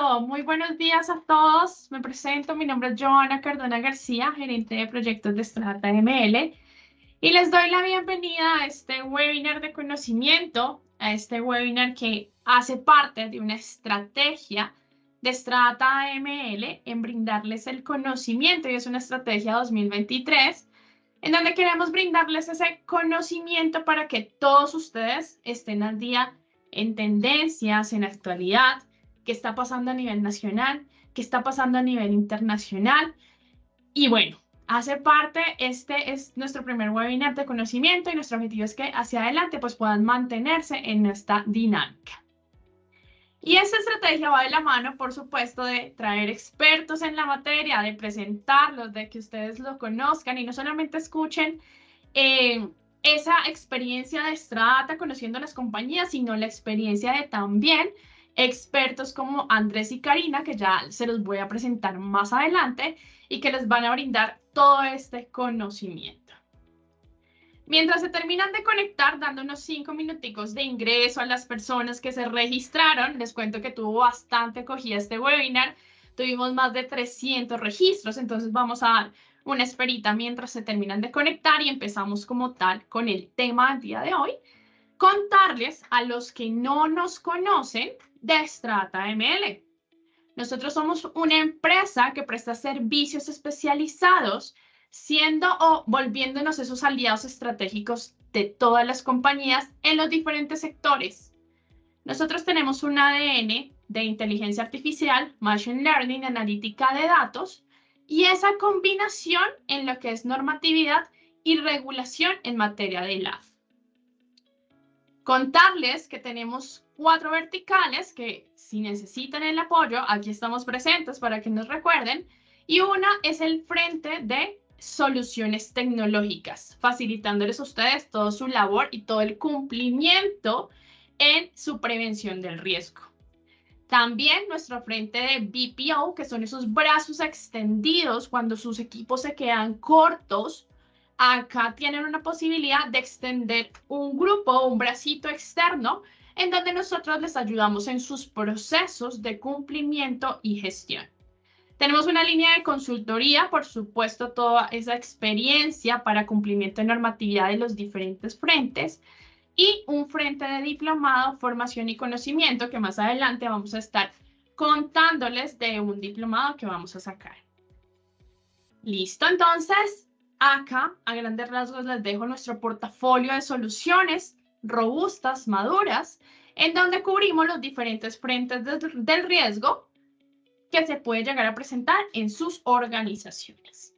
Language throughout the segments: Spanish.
Listo, muy buenos días a todos. Me presento, mi nombre es Joana Cardona García, gerente de proyectos de Strata ML, y les doy la bienvenida a este webinar de conocimiento, a este webinar que hace parte de una estrategia de Strata ML en brindarles el conocimiento, y es una estrategia 2023, en donde queremos brindarles ese conocimiento para que todos ustedes estén al día en tendencias, en actualidad, qué está pasando a nivel nacional, qué está pasando a nivel internacional. Y bueno, hace parte, este es nuestro primer webinar de conocimiento y nuestro objetivo es que hacia adelante pues puedan mantenerse en esta dinámica. Y esta estrategia va de la mano, por supuesto, de traer expertos en la materia, de presentarlos, de que ustedes lo conozcan y no solamente escuchen esa experiencia de Strata conociendo las compañías, sino la experiencia de también expertos como Andrés y Karina, que ya se los voy a presentar más adelante y que les van a brindar todo este conocimiento. Mientras se terminan de conectar, dando unos 5 minuticos de ingreso a las personas que se registraron, les cuento que tuvo bastante acogida este webinar. Tuvimos más de 300 registros, entonces vamos a dar una esperita mientras se terminan de conectar y empezamos como tal con el tema del día de hoy. Contarles a los que no nos conocen de Strata ML. Nosotros somos una empresa que presta servicios especializados, siendo o volviéndonos esos aliados estratégicos de todas las compañías en los diferentes sectores. Nosotros tenemos un ADN de inteligencia artificial, machine learning, analítica de datos, y esa combinación en lo que es normatividad y regulación en materia de LAF. Contarles que tenemos 4 verticales que si necesitan el apoyo, aquí estamos presentes para que nos recuerden. Y una es el frente de soluciones tecnológicas, facilitándoles a ustedes toda su labor y todo el cumplimiento en su prevención del riesgo. También nuestro frente de BPO, que son esos brazos extendidos cuando sus equipos se quedan cortos. Acá tienen una posibilidad de extender un grupo o un bracito externo en donde nosotros les ayudamos en sus procesos de cumplimiento y gestión. Tenemos una línea de consultoría, por supuesto, toda esa experiencia para cumplimiento de normatividad de los diferentes frentes y un frente de diplomado, formación y conocimiento que más adelante vamos a estar contándoles de un diplomado que vamos a sacar. Listo, entonces. Acá, a grandes rasgos, les dejo nuestro portafolio de soluciones robustas, maduras, en donde cubrimos los diferentes frentes del riesgo que se puede llegar a presentar en sus organizaciones.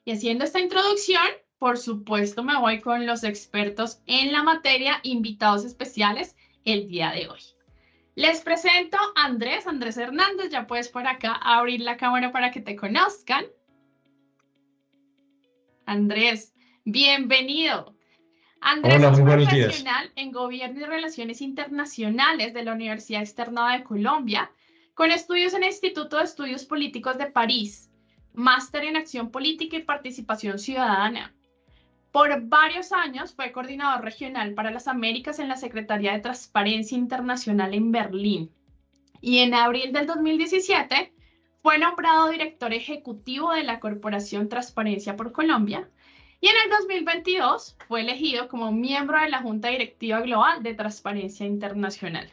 Y haciendo esta introducción, por supuesto, me voy con los expertos en la materia, invitados especiales el día de hoy. Les presento a Andrés Hernández. Ya puedes por acá abrir la cámara para que te conozcan. Andrés, bienvenido. Andrés Hola, es muy buenos días. profesional en Gobierno y Relaciones Internacionales de la Universidad Externada de Colombia, con estudios en el Instituto de Estudios Políticos de París, máster en Acción Política y Participación Ciudadana. Por varios años fue coordinador regional para las Américas en la Secretaría de Transparencia Internacional en Berlín. Y en abril del 2017 fue nombrado director ejecutivo de la Corporación Transparencia por Colombia y en el 2022 fue elegido como miembro de la Junta Directiva Global de Transparencia Internacional.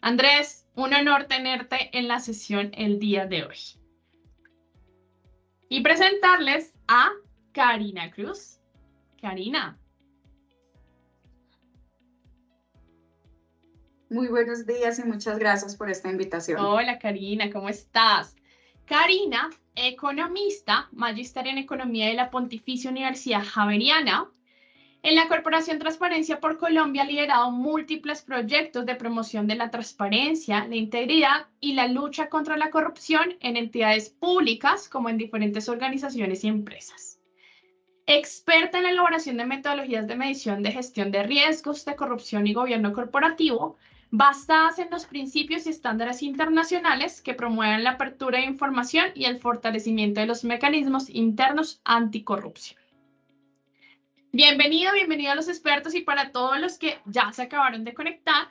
Andrés, un honor tenerte en la sesión el día de hoy. Y presentarles a Karina Cruz. Karina. Muy buenos días y muchas gracias por esta invitación. Hola Karina, ¿cómo estás? Karina, economista, magíster en Economía de la Pontificia Universidad Javeriana. En la Corporación Transparencia por Colombia ha liderado múltiples proyectos de promoción de la transparencia, la integridad y la lucha contra la corrupción en entidades públicas como en diferentes organizaciones y empresas. Experta en la elaboración de metodologías de medición de gestión de riesgos de corrupción y gobierno corporativo, basadas en los principios y estándares internacionales que promueven la apertura de información y el fortalecimiento de los mecanismos internos anticorrupción. Bienvenido a los expertos y para todos los que ya se acabaron de conectar,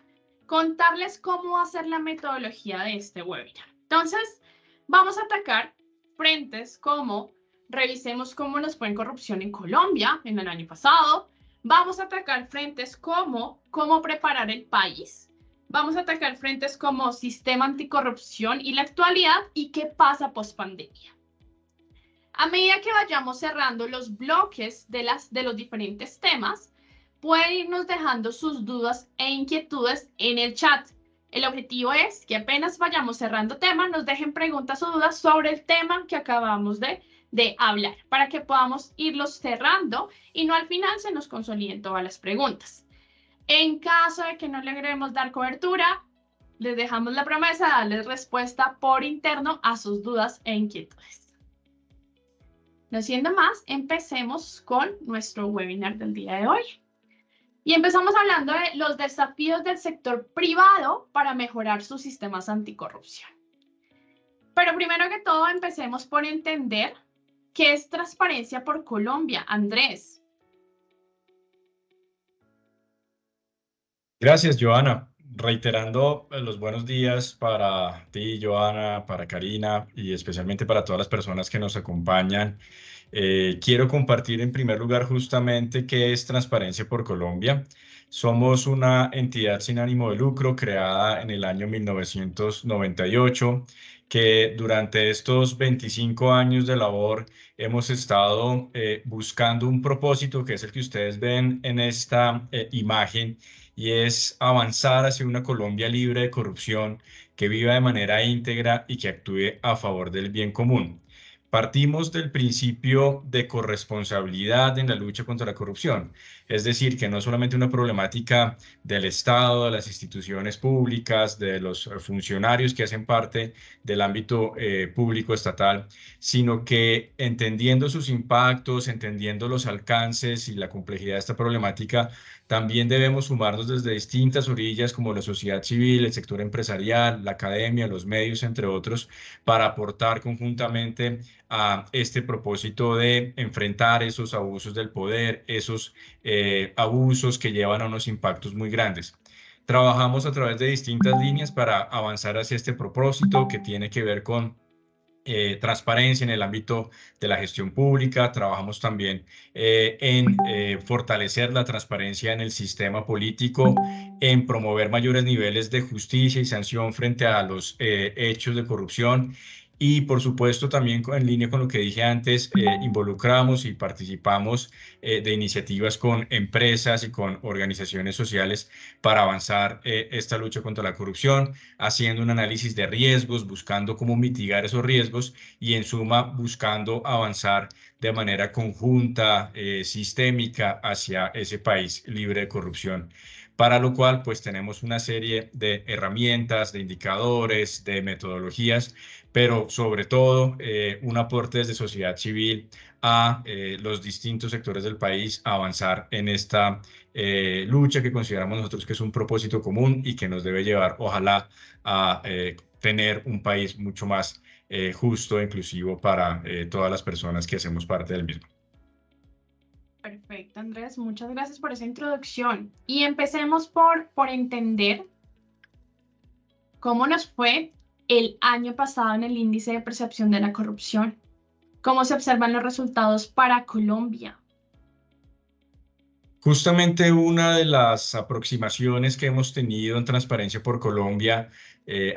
contarles cómo va a ser la metodología de este webinar. Entonces, vamos a atacar frentes como revisemos cómo nos fue en corrupción en Colombia en el año pasado. Vamos a atacar frentes como cómo preparar el país. Vamos a atacar frentes como sistema anticorrupción y la actualidad y qué pasa post pandemia. A medida que vayamos cerrando los bloques de los diferentes temas, pueden irnos dejando sus dudas e inquietudes en el chat. El objetivo es que apenas vayamos cerrando temas, nos dejen preguntas o dudas sobre el tema que acabamos de hablar, para que podamos irlos cerrando y no al final se nos consoliden todas las preguntas. En caso de que no logremos dar cobertura, les dejamos la promesa de darles respuesta por interno a sus dudas e inquietudes. No siendo más, empecemos con nuestro webinar del día de hoy. Y empezamos hablando de los desafíos del sector privado para mejorar sus sistemas anticorrupción. Pero primero que todo, empecemos por entender qué es Transparencia por Colombia. Andrés. Gracias, Joana. Reiterando los buenos días para ti, Joana, para Karina y especialmente para todas las personas que nos acompañan. Quiero compartir en primer lugar justamente qué es Transparencia por Colombia. Somos una entidad sin ánimo de lucro creada en el año 1998 que durante estos 25 años de labor hemos estado buscando un propósito que es el que ustedes ven en esta imagen, y es avanzar hacia una Colombia libre de corrupción, que viva de manera íntegra y que actúe a favor del bien común. Partimos del principio de corresponsabilidad en la lucha contra la corrupción, es decir, que no es solamente una problemática del Estado, de las instituciones públicas, de los funcionarios que hacen parte del ámbito público estatal, sino que entendiendo sus impactos, entendiendo los alcances y la complejidad de esta problemática, también debemos sumarnos desde distintas orillas como la sociedad civil, el sector empresarial, la academia, los medios, entre otros, para aportar conjuntamente a este propósito de enfrentar esos abusos del poder, esos abusos que llevan a unos impactos muy grandes. Trabajamos a través de distintas líneas para avanzar hacia este propósito que tiene que ver con transparencia en el ámbito de la gestión pública. Trabajamos también en fortalecer la transparencia en el sistema político, en promover mayores niveles de justicia y sanción frente a los hechos de corrupción. Y por supuesto también en línea con lo que dije antes, involucramos y participamos de iniciativas con empresas y con organizaciones sociales para avanzar esta lucha contra la corrupción, haciendo un análisis de riesgos, buscando cómo mitigar esos riesgos y en suma buscando avanzar de manera conjunta, sistémica hacia ese país libre de corrupción. Para lo cual, pues tenemos una serie de herramientas, de indicadores, de metodologías, pero sobre todo un aporte desde sociedad civil a los distintos sectores del país a avanzar en esta lucha que consideramos nosotros que es un propósito común y que nos debe llevar, ojalá, a tener un país mucho más justo e inclusivo para todas las personas que hacemos parte del mismo. Perfecto, Andrés. Muchas gracias por esa introducción. Y empecemos por entender cómo nos fue el año pasado en el índice de percepción de la corrupción. ¿Cómo se observan los resultados para Colombia? Justamente una de las aproximaciones que hemos tenido en Transparencia por Colombia,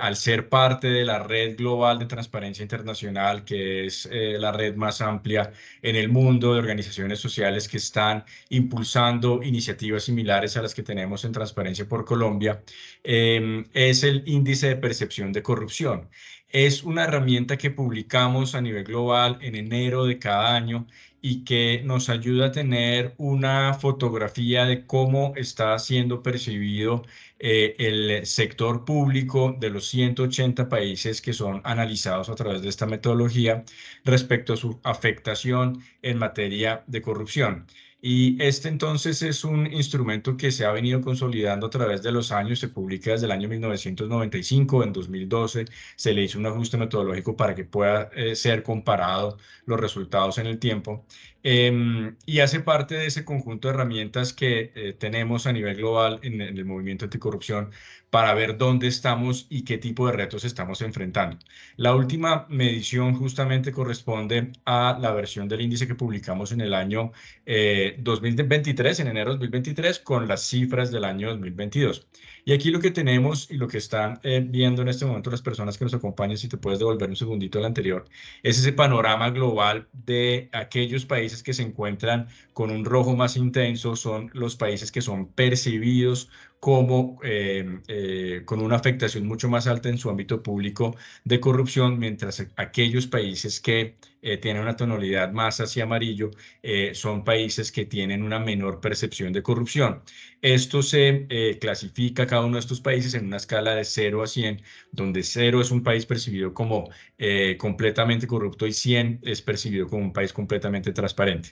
al ser parte de la Red Global de Transparencia Internacional, que es la red más amplia en el mundo de organizaciones sociales que están impulsando iniciativas similares a las que tenemos en Transparencia por Colombia, es el índice de percepción de corrupción. Es una herramienta que publicamos a nivel global en enero de cada año y que nos ayuda a tener una fotografía de cómo está siendo percibido el sector público de los 180 países que son analizados a través de esta metodología respecto a su afectación en materia de corrupción. Y este entonces es un instrumento que se ha venido consolidando a través de los años, se publica desde el año 1995, en 2012 se le hizo un ajuste metodológico para que pueda ser comparado los resultados en el tiempo. Y hace parte de ese conjunto de herramientas que tenemos a nivel global en el movimiento anticorrupción para ver dónde estamos y qué tipo de retos estamos enfrentando. La última medición justamente corresponde a la versión del índice que publicamos en el año 2023, en enero de 2023, con las cifras del año 2022. Y aquí lo que tenemos y lo que están viendo en este momento las personas que nos acompañan, si te puedes devolver un segundito al anterior, es ese panorama global de aquellos países que se encuentran con un rojo más intenso, son los países que son percibidos como con una afectación mucho más alta en su ámbito público de corrupción, mientras aquellos países que tienen una tonalidad más hacia amarillo son países que tienen una menor percepción de corrupción. Esto se clasifica cada uno de estos países en una escala de 0 a 100, donde 0 es un país percibido como completamente corrupto y 100 es percibido como un país completamente transparente.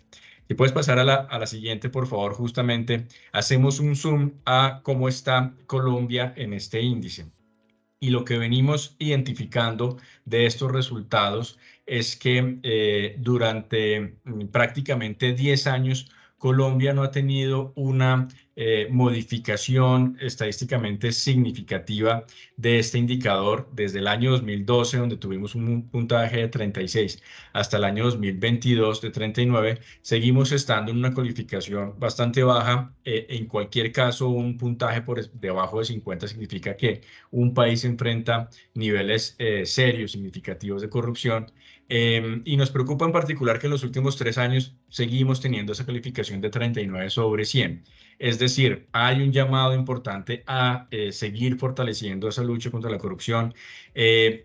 Si puedes pasar a la siguiente, por favor, justamente hacemos un zoom a cómo está Colombia en este índice. Y lo que venimos identificando de estos resultados es que durante prácticamente 10 años, Colombia no ha tenido una modificación estadísticamente significativa de este indicador desde el año 2012, donde tuvimos un puntaje de 36, hasta el año 2022 de 39. Seguimos estando en una calificación bastante baja. En cualquier caso, un puntaje por debajo de 50 significa que un país enfrenta niveles serios, significativos de corrupción. Y nos preocupa en particular que en los últimos 3 años seguimos teniendo esa calificación de 39 sobre 100. Es decir, hay un llamado importante a seguir fortaleciendo esa lucha contra la corrupción,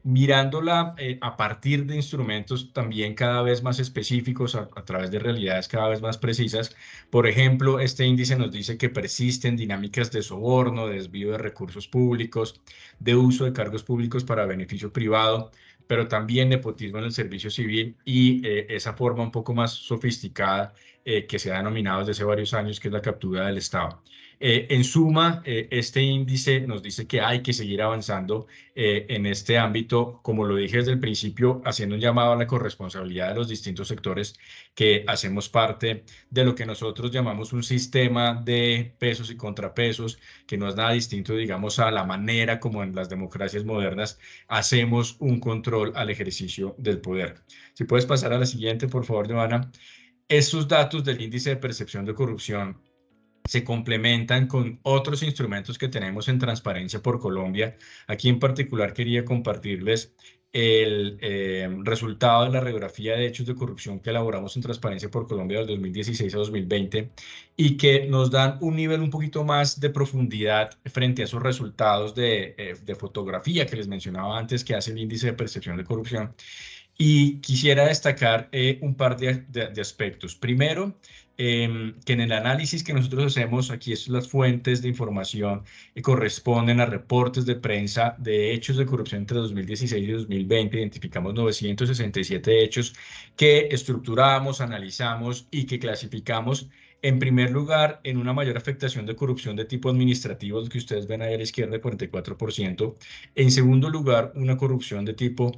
mirándola a partir de instrumentos también cada vez más específicos, a través de realidades cada vez más precisas. Por ejemplo, este índice nos dice que persisten dinámicas de soborno, de desvío de recursos públicos, de uso de cargos públicos para beneficio privado, pero también nepotismo en el servicio civil y esa forma un poco más sofisticada que se ha denominado desde hace varios años, que es la captura del Estado. En suma, este índice nos dice que hay que seguir avanzando en este ámbito, como lo dije desde el principio, haciendo un llamado a la corresponsabilidad de los distintos sectores que hacemos parte de lo que nosotros llamamos un sistema de pesos y contrapesos, que no es nada distinto, digamos, a la manera como en las democracias modernas hacemos un control al ejercicio del poder. Si puedes pasar a la siguiente, por favor, Joana. Estos datos del índice de percepción de corrupción se complementan con otros instrumentos que tenemos en Transparencia por Colombia. Aquí en particular quería compartirles el resultado de la radiografía de hechos de corrupción que elaboramos en Transparencia por Colombia del 2016 a 2020 y que nos dan un nivel un poquito más de profundidad frente a esos resultados de fotografía que les mencionaba antes que hace el índice de percepción de corrupción. Y quisiera destacar un par de aspectos. Primero, que en el análisis que nosotros hacemos, aquí es las fuentes de información que corresponden a reportes de prensa de hechos de corrupción entre 2016 y 2020. Identificamos 967 hechos que estructuramos, analizamos y que clasificamos. En primer lugar, en una mayor afectación de corrupción de tipo administrativo, que ustedes ven ahí a la izquierda, 44%. En segundo lugar, una corrupción de tipo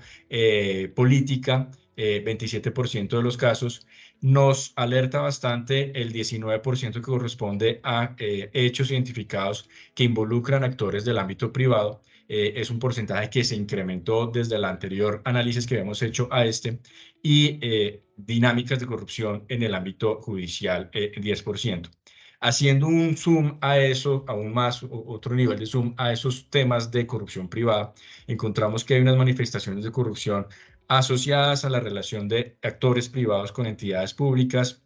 política, 27% de los casos. Nos alerta bastante el 19% que corresponde a hechos identificados que involucran actores del ámbito privado. Es un porcentaje que se incrementó desde el anterior análisis que habíamos hecho a este. Y dinámicas de corrupción en el ámbito judicial, 10%. Haciendo un zoom a eso, aún más, otro nivel de zoom a esos temas de corrupción privada, encontramos que hay unas manifestaciones de corrupción asociadas a la relación de actores privados con entidades públicas,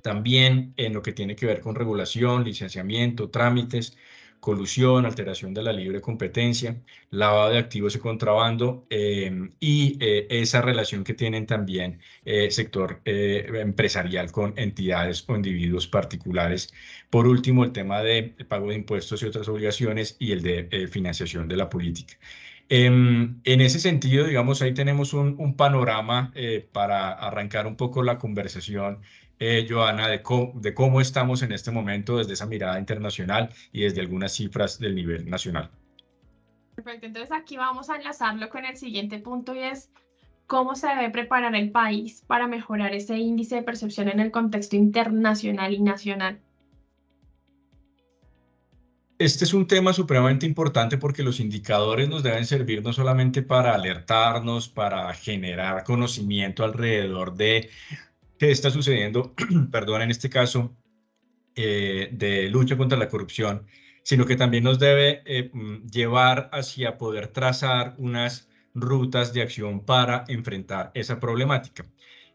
también en lo que tiene que ver con regulación, licenciamiento, trámites, colusión, alteración de la libre competencia, lavado de activos y contrabando, y esa relación que tienen también sector empresarial con entidades o individuos particulares. Por último, el tema de pago de impuestos y otras obligaciones y el de financiación de la política. En ese sentido, digamos, ahí tenemos un panorama para arrancar un poco la conversación, Joana, de cómo estamos en este momento desde esa mirada internacional y desde algunas cifras del nivel nacional. Perfecto, entonces aquí vamos a enlazarlo con el siguiente punto y es ¿Cómo se debe preparar el país para mejorar ese índice de percepción en el contexto internacional y nacional? Este es un tema supremamente importante porque los indicadores nos deben servir no solamente para alertarnos, para generar conocimiento alrededor de qué está sucediendo, perdón, en este caso, de lucha contra la corrupción, sino que también nos debe llevar hacia poder trazar unas rutas de acción para enfrentar esa problemática.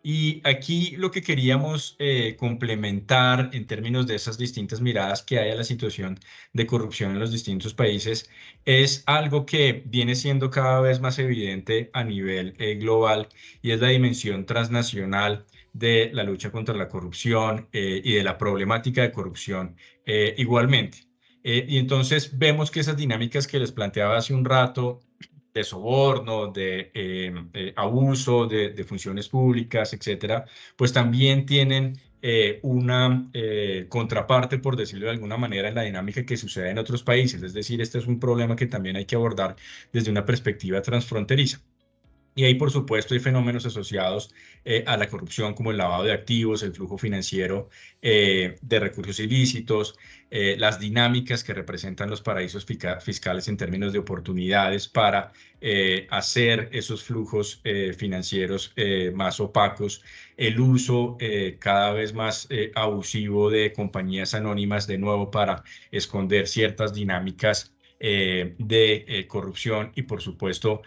Y aquí lo que queríamos complementar en términos de esas distintas miradas que hay a la situación de corrupción en los distintos países es algo que viene siendo cada vez más evidente a nivel global y es la dimensión transnacional de la lucha contra la corrupción y de la problemática de corrupción igualmente. Y entonces vemos que esas dinámicas que les planteaba hace un rato de soborno, de abuso de funciones públicas, etcétera, pues también tienen una contraparte, por decirlo de alguna manera, en la dinámica que sucede en otros países. Es decir, este es un problema que también hay que abordar desde una perspectiva transfronteriza. Y ahí, por supuesto, hay fenómenos asociados a la corrupción como el lavado de activos, el flujo financiero de recursos ilícitos, las dinámicas que representan los paraísos fiscales en términos de oportunidades para hacer esos flujos financieros más opacos, el uso cada vez más abusivo de compañías anónimas de nuevo para esconder ciertas dinámicas de corrupción y, por supuesto,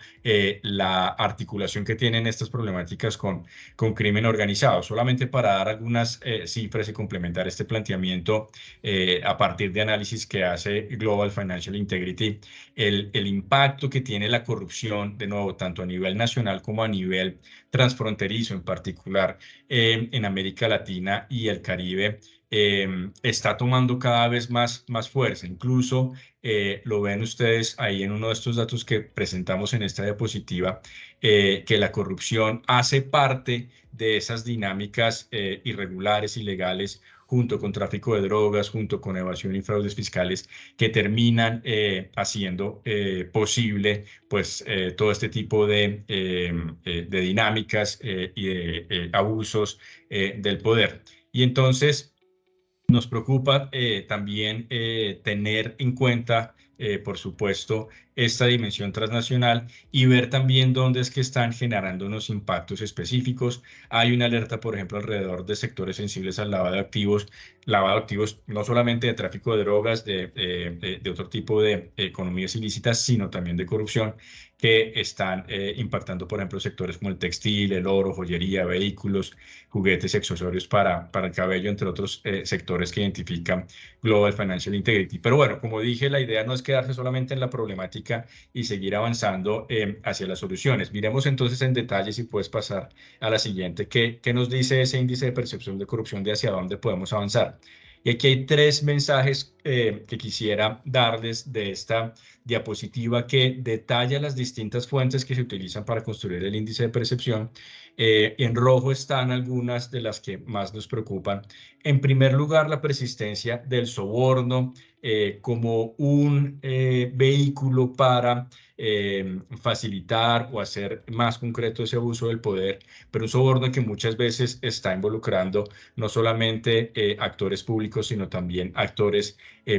la articulación que tienen estas problemáticas con crimen organizado. Solamente para dar algunas cifras y complementar este planteamiento a partir de análisis que hace Global Financial Integrity, el impacto que tiene la corrupción, de nuevo, tanto a nivel nacional como a nivel transfronterizo, en particular en América Latina y el Caribe, está tomando cada vez más fuerza. Incluso lo ven ustedes ahí en uno de estos datos que presentamos en esta diapositiva, que la corrupción hace parte de esas dinámicas irregulares, ilegales, junto con tráfico de drogas, junto con evasión y fraudes fiscales, que terminan haciendo posible pues, todo este tipo de dinámicas y de abusos del poder. Y entonces nos preocupa también tener en cuenta, por supuesto, esta dimensión transnacional y ver también dónde es que están generando unos impactos específicos. Hay una alerta, por ejemplo, alrededor de sectores sensibles al lavado de activos no solamente de tráfico de drogas, de otro tipo de economías ilícitas, sino también de corrupción, que están impactando, por ejemplo, sectores como el textil, el oro, joyería, vehículos, juguetes y accesorios para el cabello, entre otros sectores que identifican Global Financial Integrity. Pero bueno, como dije, la idea no es quedarse solamente en la problemática y seguir avanzando hacia las soluciones. Miremos entonces en detalle, si puedes pasar a la siguiente, ¿qué nos dice ese índice de percepción de corrupción de hacia dónde podemos avanzar? Y aquí hay tres mensajes que quisiera darles de esta diapositiva que detalla las distintas fuentes que se utilizan para construir el índice de percepción. En rojo están algunas de las que más nos preocupan. En primer lugar, la persistencia del soborno como un vehículo para facilitar o hacer más concreto ese abuso del poder, pero un soborno que muchas veces está involucrando no solamente actores públicos, sino también actores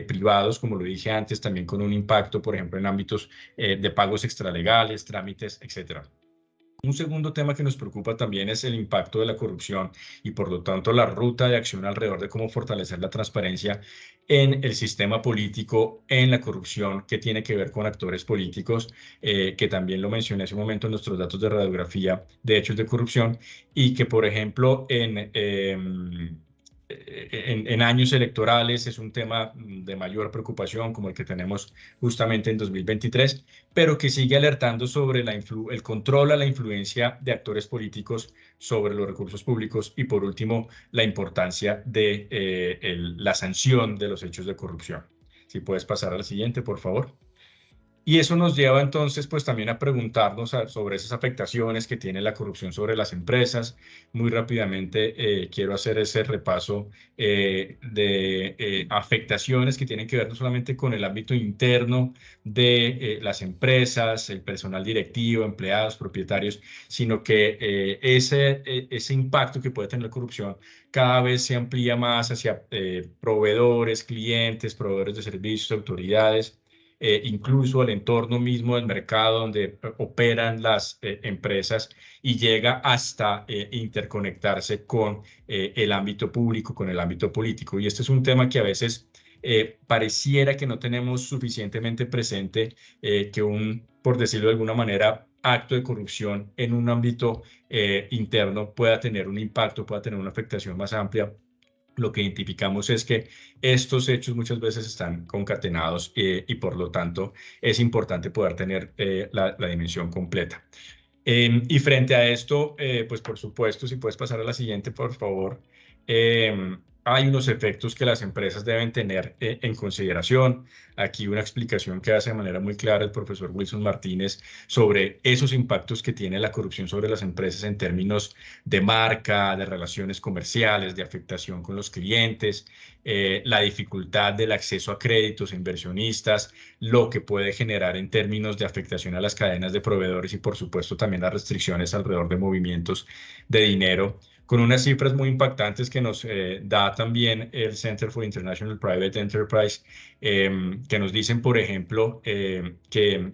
privados, como lo dije antes, también con un impacto, por ejemplo, en ámbitos de pagos extralegales, trámites, etcétera. Un segundo tema que nos preocupa también es el impacto de la corrupción y, por lo tanto, la ruta de acción alrededor de cómo fortalecer la transparencia en el sistema político, en la corrupción que tiene que ver con actores políticos, que también lo mencioné hace un momento en nuestros datos de radiografía de hechos de corrupción, y que, por ejemplo, en años electorales es un tema de mayor preocupación como el que tenemos justamente en 2023, pero que sigue alertando sobre el control a la influencia de actores políticos sobre los recursos públicos y, por último, la importancia de la sanción de los hechos de corrupción. Si puedes pasar a la siguiente, por favor. Y eso nos lleva entonces pues también a preguntarnos sobre esas afectaciones que tiene la corrupción sobre las empresas. Muy rápidamente quiero hacer ese repaso de afectaciones que tienen que ver no solamente con el ámbito interno de las empresas, el personal directivo, empleados, propietarios, sino que ese impacto que puede tener la corrupción cada vez se amplía más hacia proveedores, clientes, proveedores de servicios, autoridades, incluso el entorno mismo del mercado donde operan las empresas y llega hasta interconectarse con el ámbito público, con el ámbito político. Y este es un tema que a veces pareciera que no tenemos suficientemente presente, que por decirlo de alguna manera, acto de corrupción en un ámbito interno pueda tener un impacto, pueda tener una afectación más amplia. Lo que identificamos es que estos hechos muchas veces están concatenados y por lo tanto es importante poder tener la dimensión completa. Y frente a esto, pues por supuesto, si puedes pasar a la siguiente, por favor, hay unos efectos que las empresas deben tener en consideración. Aquí una explicación que hace de manera muy clara el profesor Wilson Martínez sobre esos impactos que tiene la corrupción sobre las empresas en términos de marca, de relaciones comerciales, de afectación con los clientes, la dificultad del acceso a créditos e inversionistas, lo que puede generar en términos de afectación a las cadenas de proveedores y por supuesto también las restricciones alrededor de movimientos de dinero, con unas cifras muy impactantes que nos da también el Center for International Private Enterprise, que nos dicen, por ejemplo, que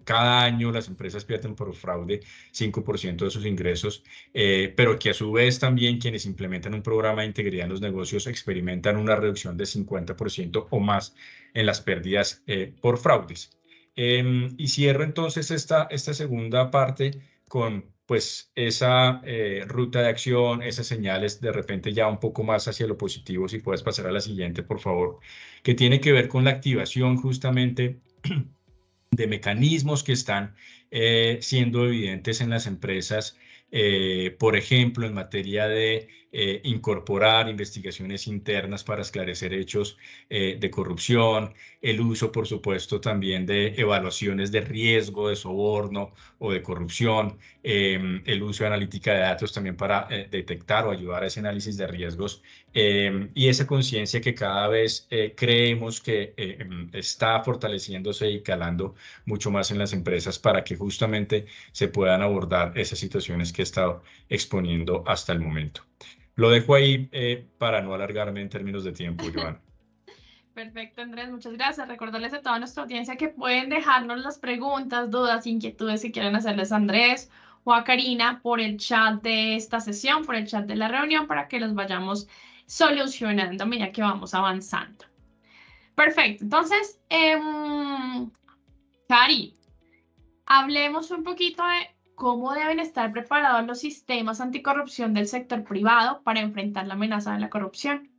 cada año las empresas pierden por fraude 5% de sus ingresos, pero que a su vez también quienes implementan un programa de integridad en los negocios experimentan una reducción de 50% o más en las pérdidas por fraudes. Y cierro entonces esta segunda parte con pues esa ruta de acción, esas señales de repente ya un poco más hacia lo positivo, si puedes pasar a la siguiente, por favor, que tiene que ver con la activación justamente de mecanismos que están siendo evidentes en las empresas, por ejemplo, en materia de incorporar investigaciones internas para esclarecer hechos de corrupción, el uso, por supuesto, también de evaluaciones de riesgo, de soborno o de corrupción, el uso de analítica de datos también para detectar o ayudar a ese análisis de riesgos, y esa conciencia que cada vez creemos que está fortaleciéndose y calando mucho más en las empresas para que justamente se puedan abordar esas situaciones que he estado exponiendo hasta el momento. Lo dejo ahí para no alargarme en términos de tiempo, Joan. Perfecto, Andrés, muchas gracias. Recordarles a toda nuestra audiencia que pueden dejarnos las preguntas, dudas, inquietudes que quieran hacerles a Andrés o a Karina por el chat de esta sesión, por el chat de la reunión, para que los vayamos solucionando a medida que vamos avanzando. Perfecto, entonces, Cari, hablemos un poquito de cómo deben estar preparados los sistemas anticorrupción del sector privado para enfrentar la amenaza de la corrupción.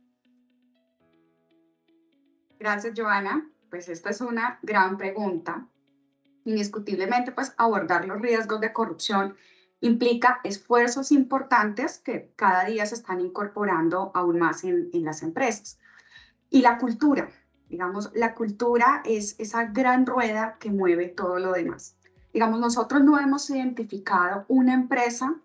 Gracias, Joana. Pues esta es una gran pregunta. Indiscutiblemente, pues abordar los riesgos de corrupción implica esfuerzos importantes que cada día se están incorporando aún más en las empresas. Y la cultura, digamos, la cultura es esa gran rueda que mueve todo lo demás. Digamos, nosotros no hemos identificado una empresa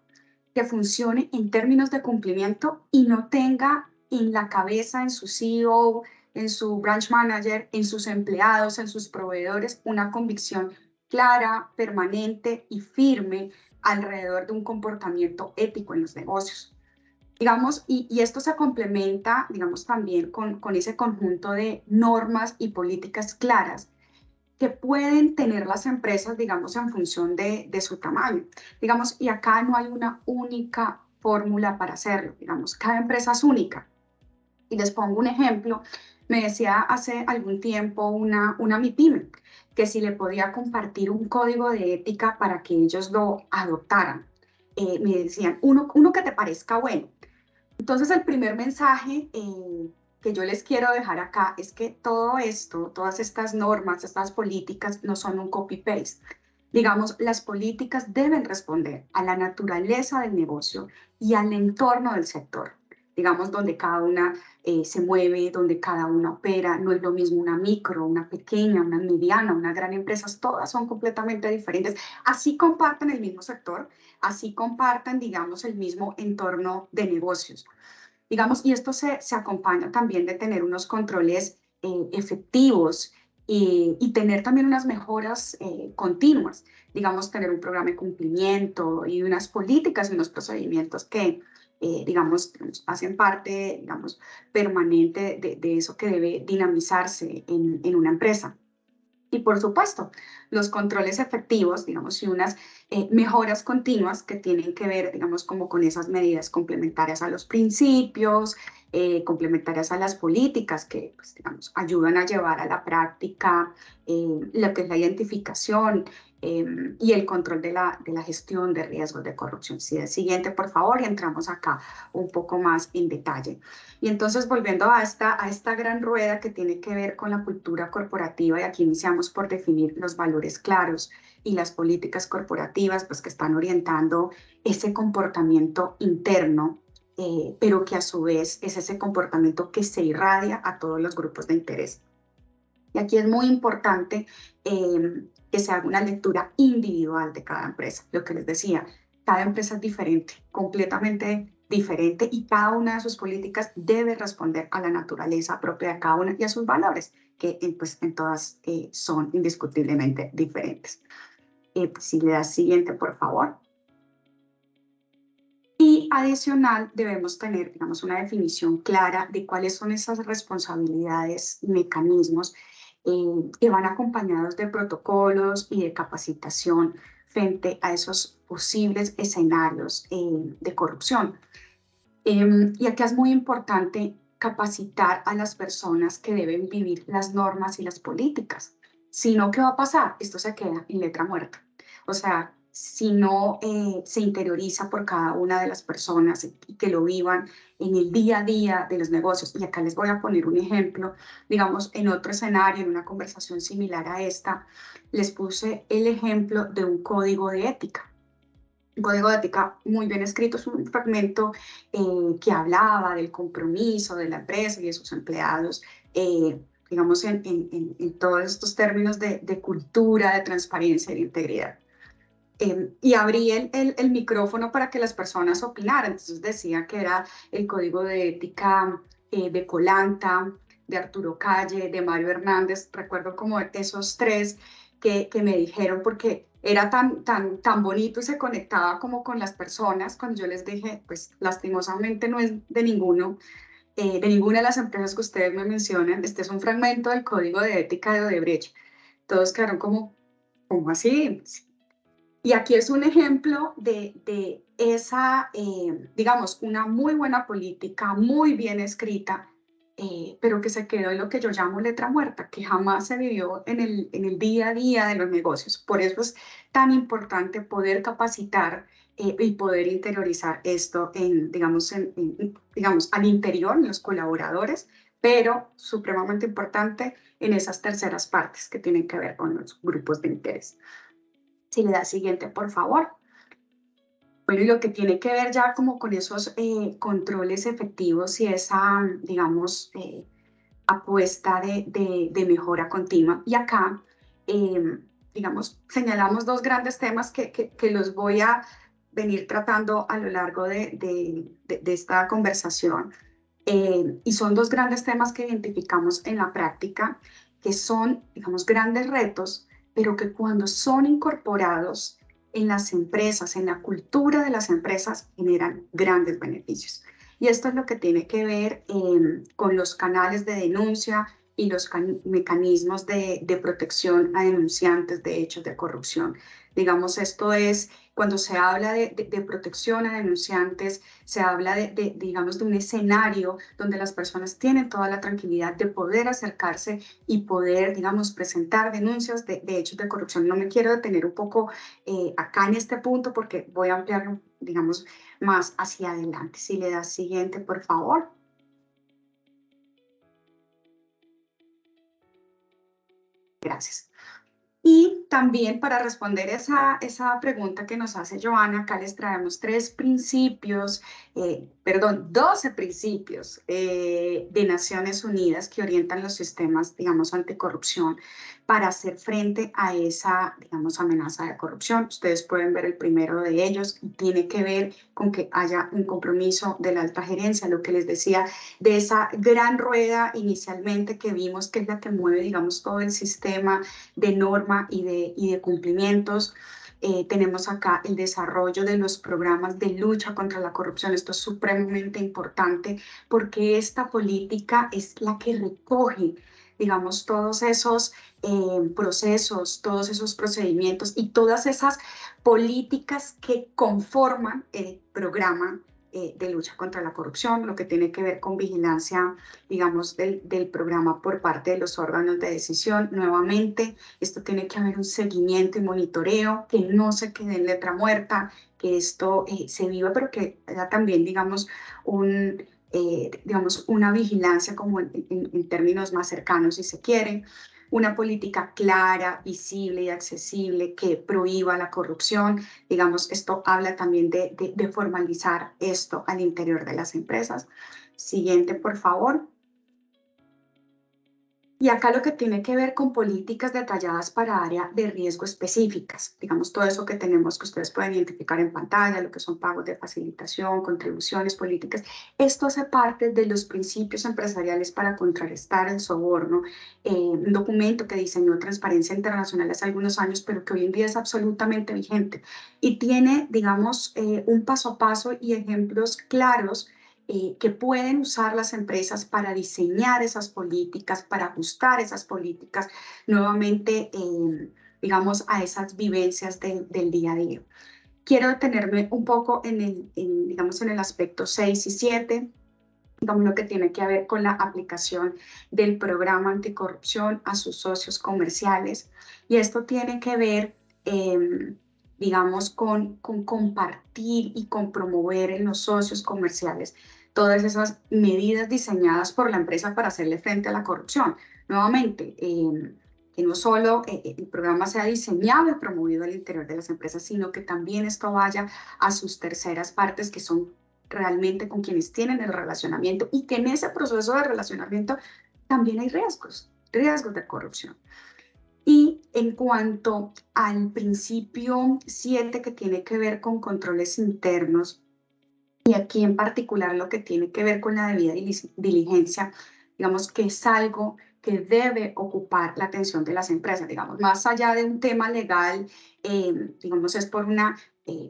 que funcione en términos de cumplimiento y no tenga en la cabeza, en su CEO, en su branch manager, en sus empleados, en sus proveedores, una convicción clara, permanente y firme alrededor de un comportamiento ético en los negocios. Digamos, y esto se complementa, digamos, también con ese conjunto de normas y políticas claras que pueden tener las empresas, digamos, en función de su tamaño. Digamos, y acá no hay una única fórmula para hacerlo. Digamos, cada empresa es única. Y les pongo un ejemplo. Me decía hace algún tiempo una MIPYME que si le podía compartir un código de ética para que ellos lo adoptaran. Me decían, uno que te parezca bueno. Entonces, el primer mensaje que yo les quiero dejar acá es que todo esto, todas estas normas, estas políticas no son un copy-paste. Digamos, las políticas deben responder a la naturaleza del negocio y al entorno del sector. digamos, donde cada una se mueve, donde cada una opera. No es lo mismo una micro, una pequeña, una mediana, una gran empresa, todas son completamente diferentes. Así comparten el mismo sector, así comparten, digamos, el mismo entorno de negocios. Digamos, y esto se acompaña también de tener unos controles efectivos y tener también unas mejoras continuas. Digamos, tener un programa de cumplimiento y unas políticas y unos procedimientos que, digamos, hacen parte, digamos, permanente de eso que debe dinamizarse en una empresa. Y por supuesto, los controles efectivos, digamos, y unas mejoras continuas que tienen que ver, digamos, como con esas medidas complementarias a los principios, complementarias a las políticas que, pues, digamos, ayudan a llevar a la práctica lo que es la identificación y el control de la gestión de riesgos de corrupción. Si es siguiente, por favor, y entramos acá un poco más en detalle. Y entonces, volviendo a esta gran rueda que tiene que ver con la cultura corporativa, y aquí iniciamos por definir los valores claros y las políticas corporativas, pues que están orientando ese comportamiento interno, pero que a su vez es ese comportamiento que se irradia a todos los grupos de interés. Y aquí es muy importante que se haga una lectura individual de cada empresa. Lo que les decía, cada empresa es diferente, completamente diferente, y cada una de sus políticas debe responder a la naturaleza propia de cada una y a sus valores, que pues, en todas son indiscutiblemente diferentes. Si le das siguiente, por favor. Y adicional, debemos tener, digamos, una definición clara de cuáles son esas responsabilidades y mecanismos que van acompañados de protocolos y de capacitación frente a esos posibles escenarios de corrupción. Y aquí es muy importante capacitar a las personas que deben vivir las normas y las políticas. Si no, ¿qué va a pasar? Esto se queda en letra muerta. O sea, si no se interioriza por cada una de las personas y que lo vivan en el día a día de los negocios. Y acá les voy a poner un ejemplo, digamos, en otro escenario, en una conversación similar a esta, les puse el ejemplo de un código de ética. Un código de ética muy bien escrito, es un fragmento que hablaba del compromiso de la empresa y de sus empleados, digamos, en todos estos términos de cultura, de transparencia y de integridad. Y abrí el micrófono para que las personas opinaran. Entonces decía que era el código de ética de Colanta, de Arturo Calle, de Mario Hernández. Recuerdo como esos tres que me dijeron, porque era tan bonito y se conectaba como con las personas. Cuando yo les dije, pues lastimosamente no es de ninguna de las empresas que ustedes me mencionan. Este es un fragmento del código de ética de Odebrecht. Todos quedaron como, ¿cómo así? Y aquí es un ejemplo de esa, digamos, una muy buena política, muy bien escrita, pero que se quedó en lo que yo llamo letra muerta, que jamás se vivió en el día a día de los negocios. Por eso es tan importante poder capacitar y poder interiorizar esto digamos, al interior, en los colaboradores, pero supremamente importante en esas terceras partes que tienen que ver con los grupos de interés. Si le da siguiente, por favor. Bueno, y lo que tiene que ver ya como con esos controles efectivos y esa, digamos, apuesta de mejora continua. Y acá, digamos, señalamos dos grandes temas que los voy a venir tratando a lo largo de esta conversación. Y son dos grandes temas que identificamos en la práctica, que son, digamos, grandes retos, pero que cuando son incorporados en las empresas, en la cultura de las empresas, generan grandes beneficios. Y esto es lo que tiene que ver con los canales de denuncia y los mecanismos de protección a denunciantes de hechos de corrupción. Digamos, esto es, cuando se habla de protección a denunciantes, se habla digamos, de un escenario donde las personas tienen toda la tranquilidad de poder acercarse y poder, digamos, presentar denuncias de hechos de corrupción. No me quiero detener un poco acá en este punto porque voy a ampliarlo, digamos, más hacia adelante. Si le das siguiente, por favor. Gracias. Y también para responder esa pregunta que nos hace Joana, acá les traemos 12 principios de Naciones Unidas que orientan los sistemas, digamos, anticorrupción para hacer frente a esa, digamos, amenaza de corrupción. Ustedes pueden ver el primero de ellos, y tiene que ver con que haya un compromiso de la alta gerencia, lo que les decía, de esa gran rueda inicialmente que vimos, que es la que mueve, digamos, todo el sistema de norma y de cumplimientos. Tenemos acá el desarrollo de los programas de lucha contra la corrupción. Esto es supremamente importante porque esta política es la que recoge, digamos, todos esos procesos, todos esos procedimientos y todas esas políticas que conforman el programa de lucha contra la corrupción, lo que tiene que ver con vigilancia, digamos, del programa por parte de los órganos de decisión. Nuevamente, esto tiene que haber un seguimiento y monitoreo, que no se quede en letra muerta, que esto se viva, pero que haya también, digamos, una vigilancia como en términos más cercanos, si se quiere. Una política clara, visible y accesible que prohíba la corrupción. Digamos, esto habla también de formalizar esto al interior de las empresas. Siguiente, por favor. Y acá lo que tiene que ver con políticas detalladas para área de riesgo específicas, digamos, todo eso que tenemos que ustedes pueden identificar en pantalla, lo que son pagos de facilitación, contribuciones políticas, esto hace parte de los principios empresariales para contrarrestar el soborno, un documento que diseñó Transparencia Internacional hace algunos años, pero que hoy en día es absolutamente vigente y tiene, digamos, un paso a paso y ejemplos claros que pueden usar las empresas para diseñar esas políticas, para ajustar esas políticas nuevamente, digamos, a esas vivencias del día a día. Quiero detenerme un poco digamos, en el aspecto 6 y 7, digamos, lo que tiene que ver con la aplicación del programa anticorrupción a sus socios comerciales. Y esto tiene que ver, digamos, con compartir y con promover en los socios comerciales todas esas medidas diseñadas por la empresa para hacerle frente a la corrupción. Nuevamente, que no solo el programa sea diseñado y promovido al interior de las empresas, sino que también esto vaya a sus terceras partes, que son realmente con quienes tienen el relacionamiento, y que en ese proceso de relacionamiento también hay riesgos de corrupción. Y en cuanto al principio 7, que tiene que ver con controles internos, y aquí en particular lo que tiene que ver con la debida diligencia, digamos que es algo que debe ocupar la atención de las empresas, digamos, más allá de un tema legal, digamos, es por una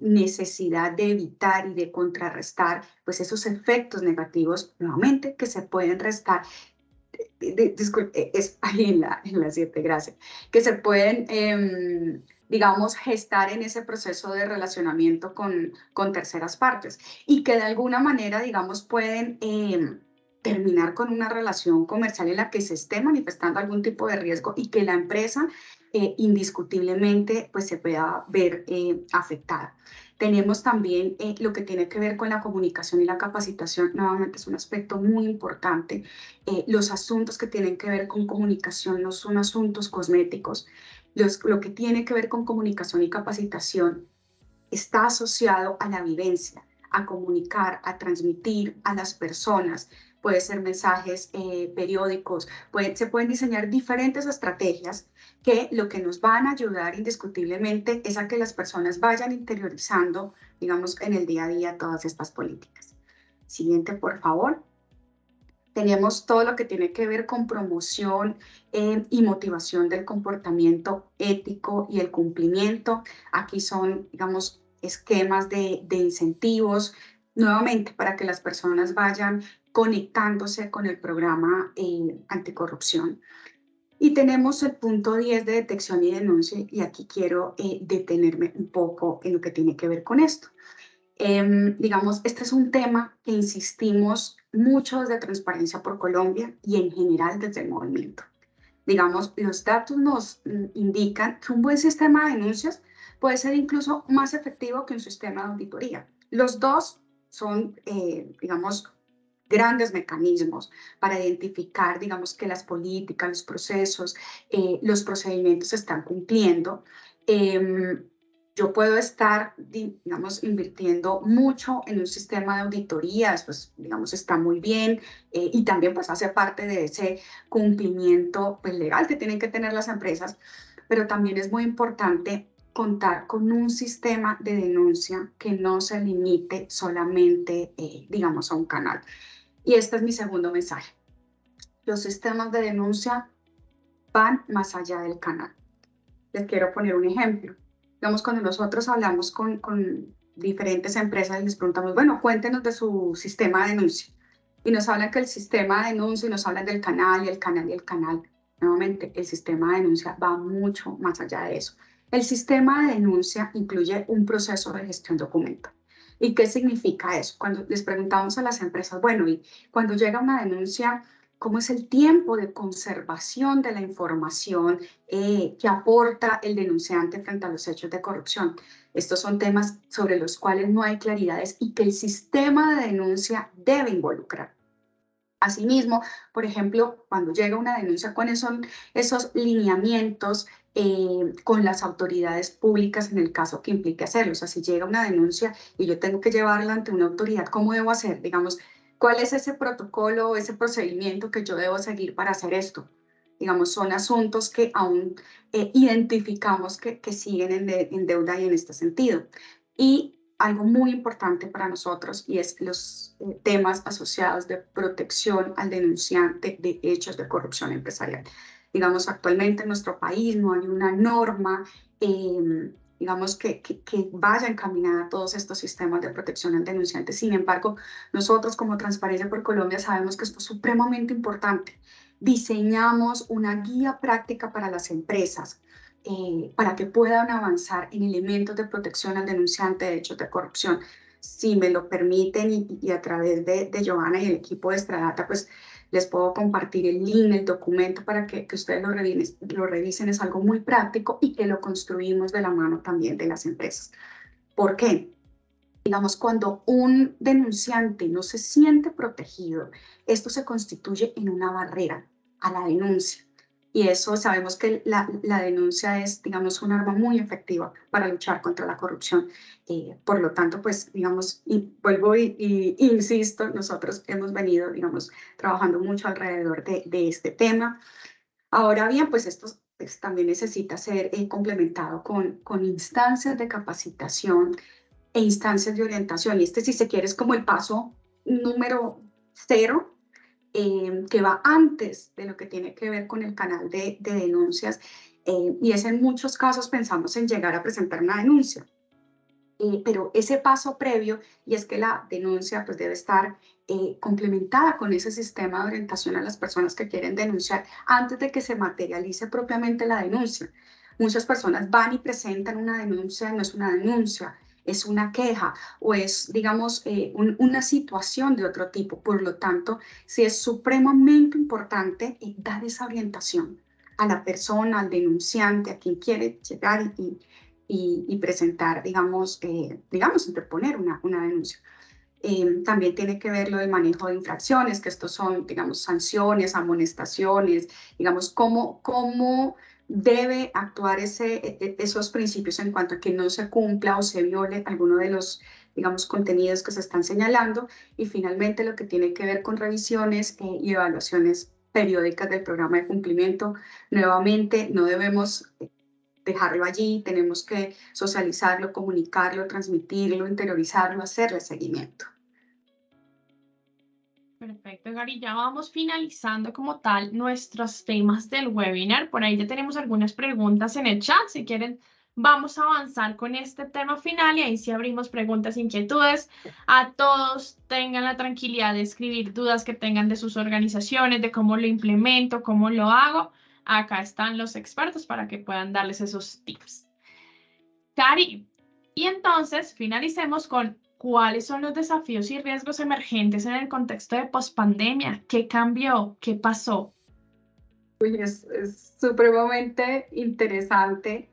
necesidad de evitar y de contrarrestar, pues, esos efectos negativos, nuevamente, que se pueden restar. Disculpe, es ahí en la 7, gracias, que se pueden, digamos, gestar en ese proceso de relacionamiento con terceras partes y que de alguna manera, digamos, pueden terminar con una relación comercial en la que se esté manifestando algún tipo de riesgo y que la empresa indiscutiblemente pues se pueda ver afectada. Tenemos también lo que tiene que ver con la comunicación y la capacitación. Nuevamente es un aspecto muy importante. Los asuntos que tienen que ver con comunicación no son asuntos cosméticos. Lo que tiene que ver con comunicación y capacitación está asociado a la vivencia, a comunicar, a transmitir a las personas. Puede ser mensajes periódicos, se pueden diseñar diferentes estrategias que lo que nos van a ayudar indiscutiblemente es a que las personas vayan interiorizando, digamos, en el día a día todas estas políticas. Siguiente, por favor. Tenemos todo lo que tiene que ver con promoción y motivación del comportamiento ético y el cumplimiento. Aquí son, digamos, esquemas de incentivos, nuevamente, para que las personas vayan conectándose con el programa anticorrupción. Y tenemos el punto 10 de detección y denuncia, y aquí quiero detenerme un poco en lo que tiene que ver con esto. Digamos, este es un tema que insistimos mucho desde Transparencia por Colombia y en general desde el movimiento. Digamos, los datos nos indican que un buen sistema de denuncias puede ser incluso más efectivo que un sistema de auditoría. Los dos son, digamos, grandes mecanismos para identificar, digamos, que las políticas, los procesos, los procedimientos se están cumpliendo. Yo puedo estar, digamos, invirtiendo mucho en un sistema de auditorías, pues, digamos, está muy bien, y también, pues, hace parte de ese cumplimiento, pues, legal que tienen que tener las empresas, pero también es muy importante contar con un sistema de denuncia que no se limite solamente, digamos, a un canal. Y este es mi segundo mensaje. Los sistemas de denuncia van más allá del canal. Les quiero poner un ejemplo. Digamos, cuando nosotros hablamos con diferentes empresas y les preguntamos, bueno, cuéntenos de su sistema de denuncia. Y nos hablan que el sistema de denuncia, y nos hablan del canal y el canal y el canal. Nuevamente, el sistema de denuncia va mucho más allá de eso. El sistema de denuncia incluye un proceso de gestión documental. ¿Y qué significa eso? Cuando les preguntamos a las empresas, bueno, y cuando llega una denuncia, ¿cómo es el tiempo de conservación de la información que aporta el denunciante frente a los hechos de corrupción? Estos son temas sobre los cuales no hay claridades y que el sistema de denuncia debe involucrar. Asimismo, por ejemplo, cuando llega una denuncia, ¿cuáles son esos lineamientos con las autoridades públicas en el caso que implique hacerlo? O sea, si llega una denuncia y yo tengo que llevarla ante una autoridad, ¿cómo debo hacer? Digamos, ¿cuál es ese protocolo o ese procedimiento que yo debo seguir para hacer esto? Digamos, son asuntos que aún identificamos que siguen en deuda y en este sentido. Y algo muy importante para nosotros y es los temas asociados de protección al denunciante de hechos de corrupción empresarial. Digamos, actualmente en nuestro país no hay una norma, digamos, que vaya encaminada a todos estos sistemas de protección al denunciante. Sin embargo, nosotros como Transparencia por Colombia sabemos que esto es supremamente importante. Diseñamos una guía práctica para las empresas para que puedan avanzar en elementos de protección al denunciante de hechos de corrupción. Si me lo permiten y a través de Johanna y el equipo de Stradata, pues les puedo compartir el link, el documento para que ustedes lo revisen. Es algo muy práctico y que lo construimos de la mano también de las empresas. ¿Por qué? Digamos, cuando un denunciante no se siente protegido, esto se constituye en una barrera a la denuncia. Y eso sabemos que la denuncia es, digamos, un arma muy efectiva para luchar contra la corrupción. Por lo tanto, pues, digamos, y vuelvo y insisto, nosotros hemos venido, digamos, trabajando mucho alrededor de este tema. Ahora bien, pues esto pues, también necesita ser complementado con instancias de capacitación e instancias de orientación. Y este, si se quiere, es como el paso número 0, que va antes de lo que tiene que ver con el canal de denuncias. Y es en muchos casos pensamos en llegar a presentar una denuncia. Pero ese paso previo, y es que la denuncia pues, debe estar complementada con ese sistema de orientación a las personas que quieren denunciar antes de que se materialice propiamente la denuncia. Muchas personas van y presentan una denuncia, no es una denuncia, es una queja o es, digamos, una situación de otro tipo. Por lo tanto, sí es supremamente importante dar esa orientación a la persona, al denunciante, a quien quiere llegar y presentar, digamos, interponer una denuncia. También tiene que ver lo del manejo de infracciones, que estos son, digamos, sanciones, amonestaciones, digamos, cómo debe actuar esos principios en cuanto a que no se cumpla o se viole alguno de los, digamos, contenidos que se están señalando. Y finalmente lo que tiene que ver con revisiones y evaluaciones periódicas del programa de cumplimiento. Nuevamente, no debemos dejarlo allí, tenemos que socializarlo, comunicarlo, transmitirlo, interiorizarlo, hacerle seguimiento. Perfecto, Gary. Ya vamos finalizando como tal nuestros temas del webinar. Por ahí ya tenemos algunas preguntas en el chat. Si quieren, vamos a avanzar con este tema final y ahí sí abrimos preguntas, inquietudes. A todos tengan la tranquilidad de escribir dudas que tengan de sus organizaciones, de cómo lo implemento, cómo lo hago. Acá están los expertos para que puedan darles esos tips. Gary, y entonces finalicemos con ¿cuáles son los desafíos y riesgos emergentes en el contexto de pospandemia? ¿Qué cambió? ¿Qué pasó? Es supremamente interesante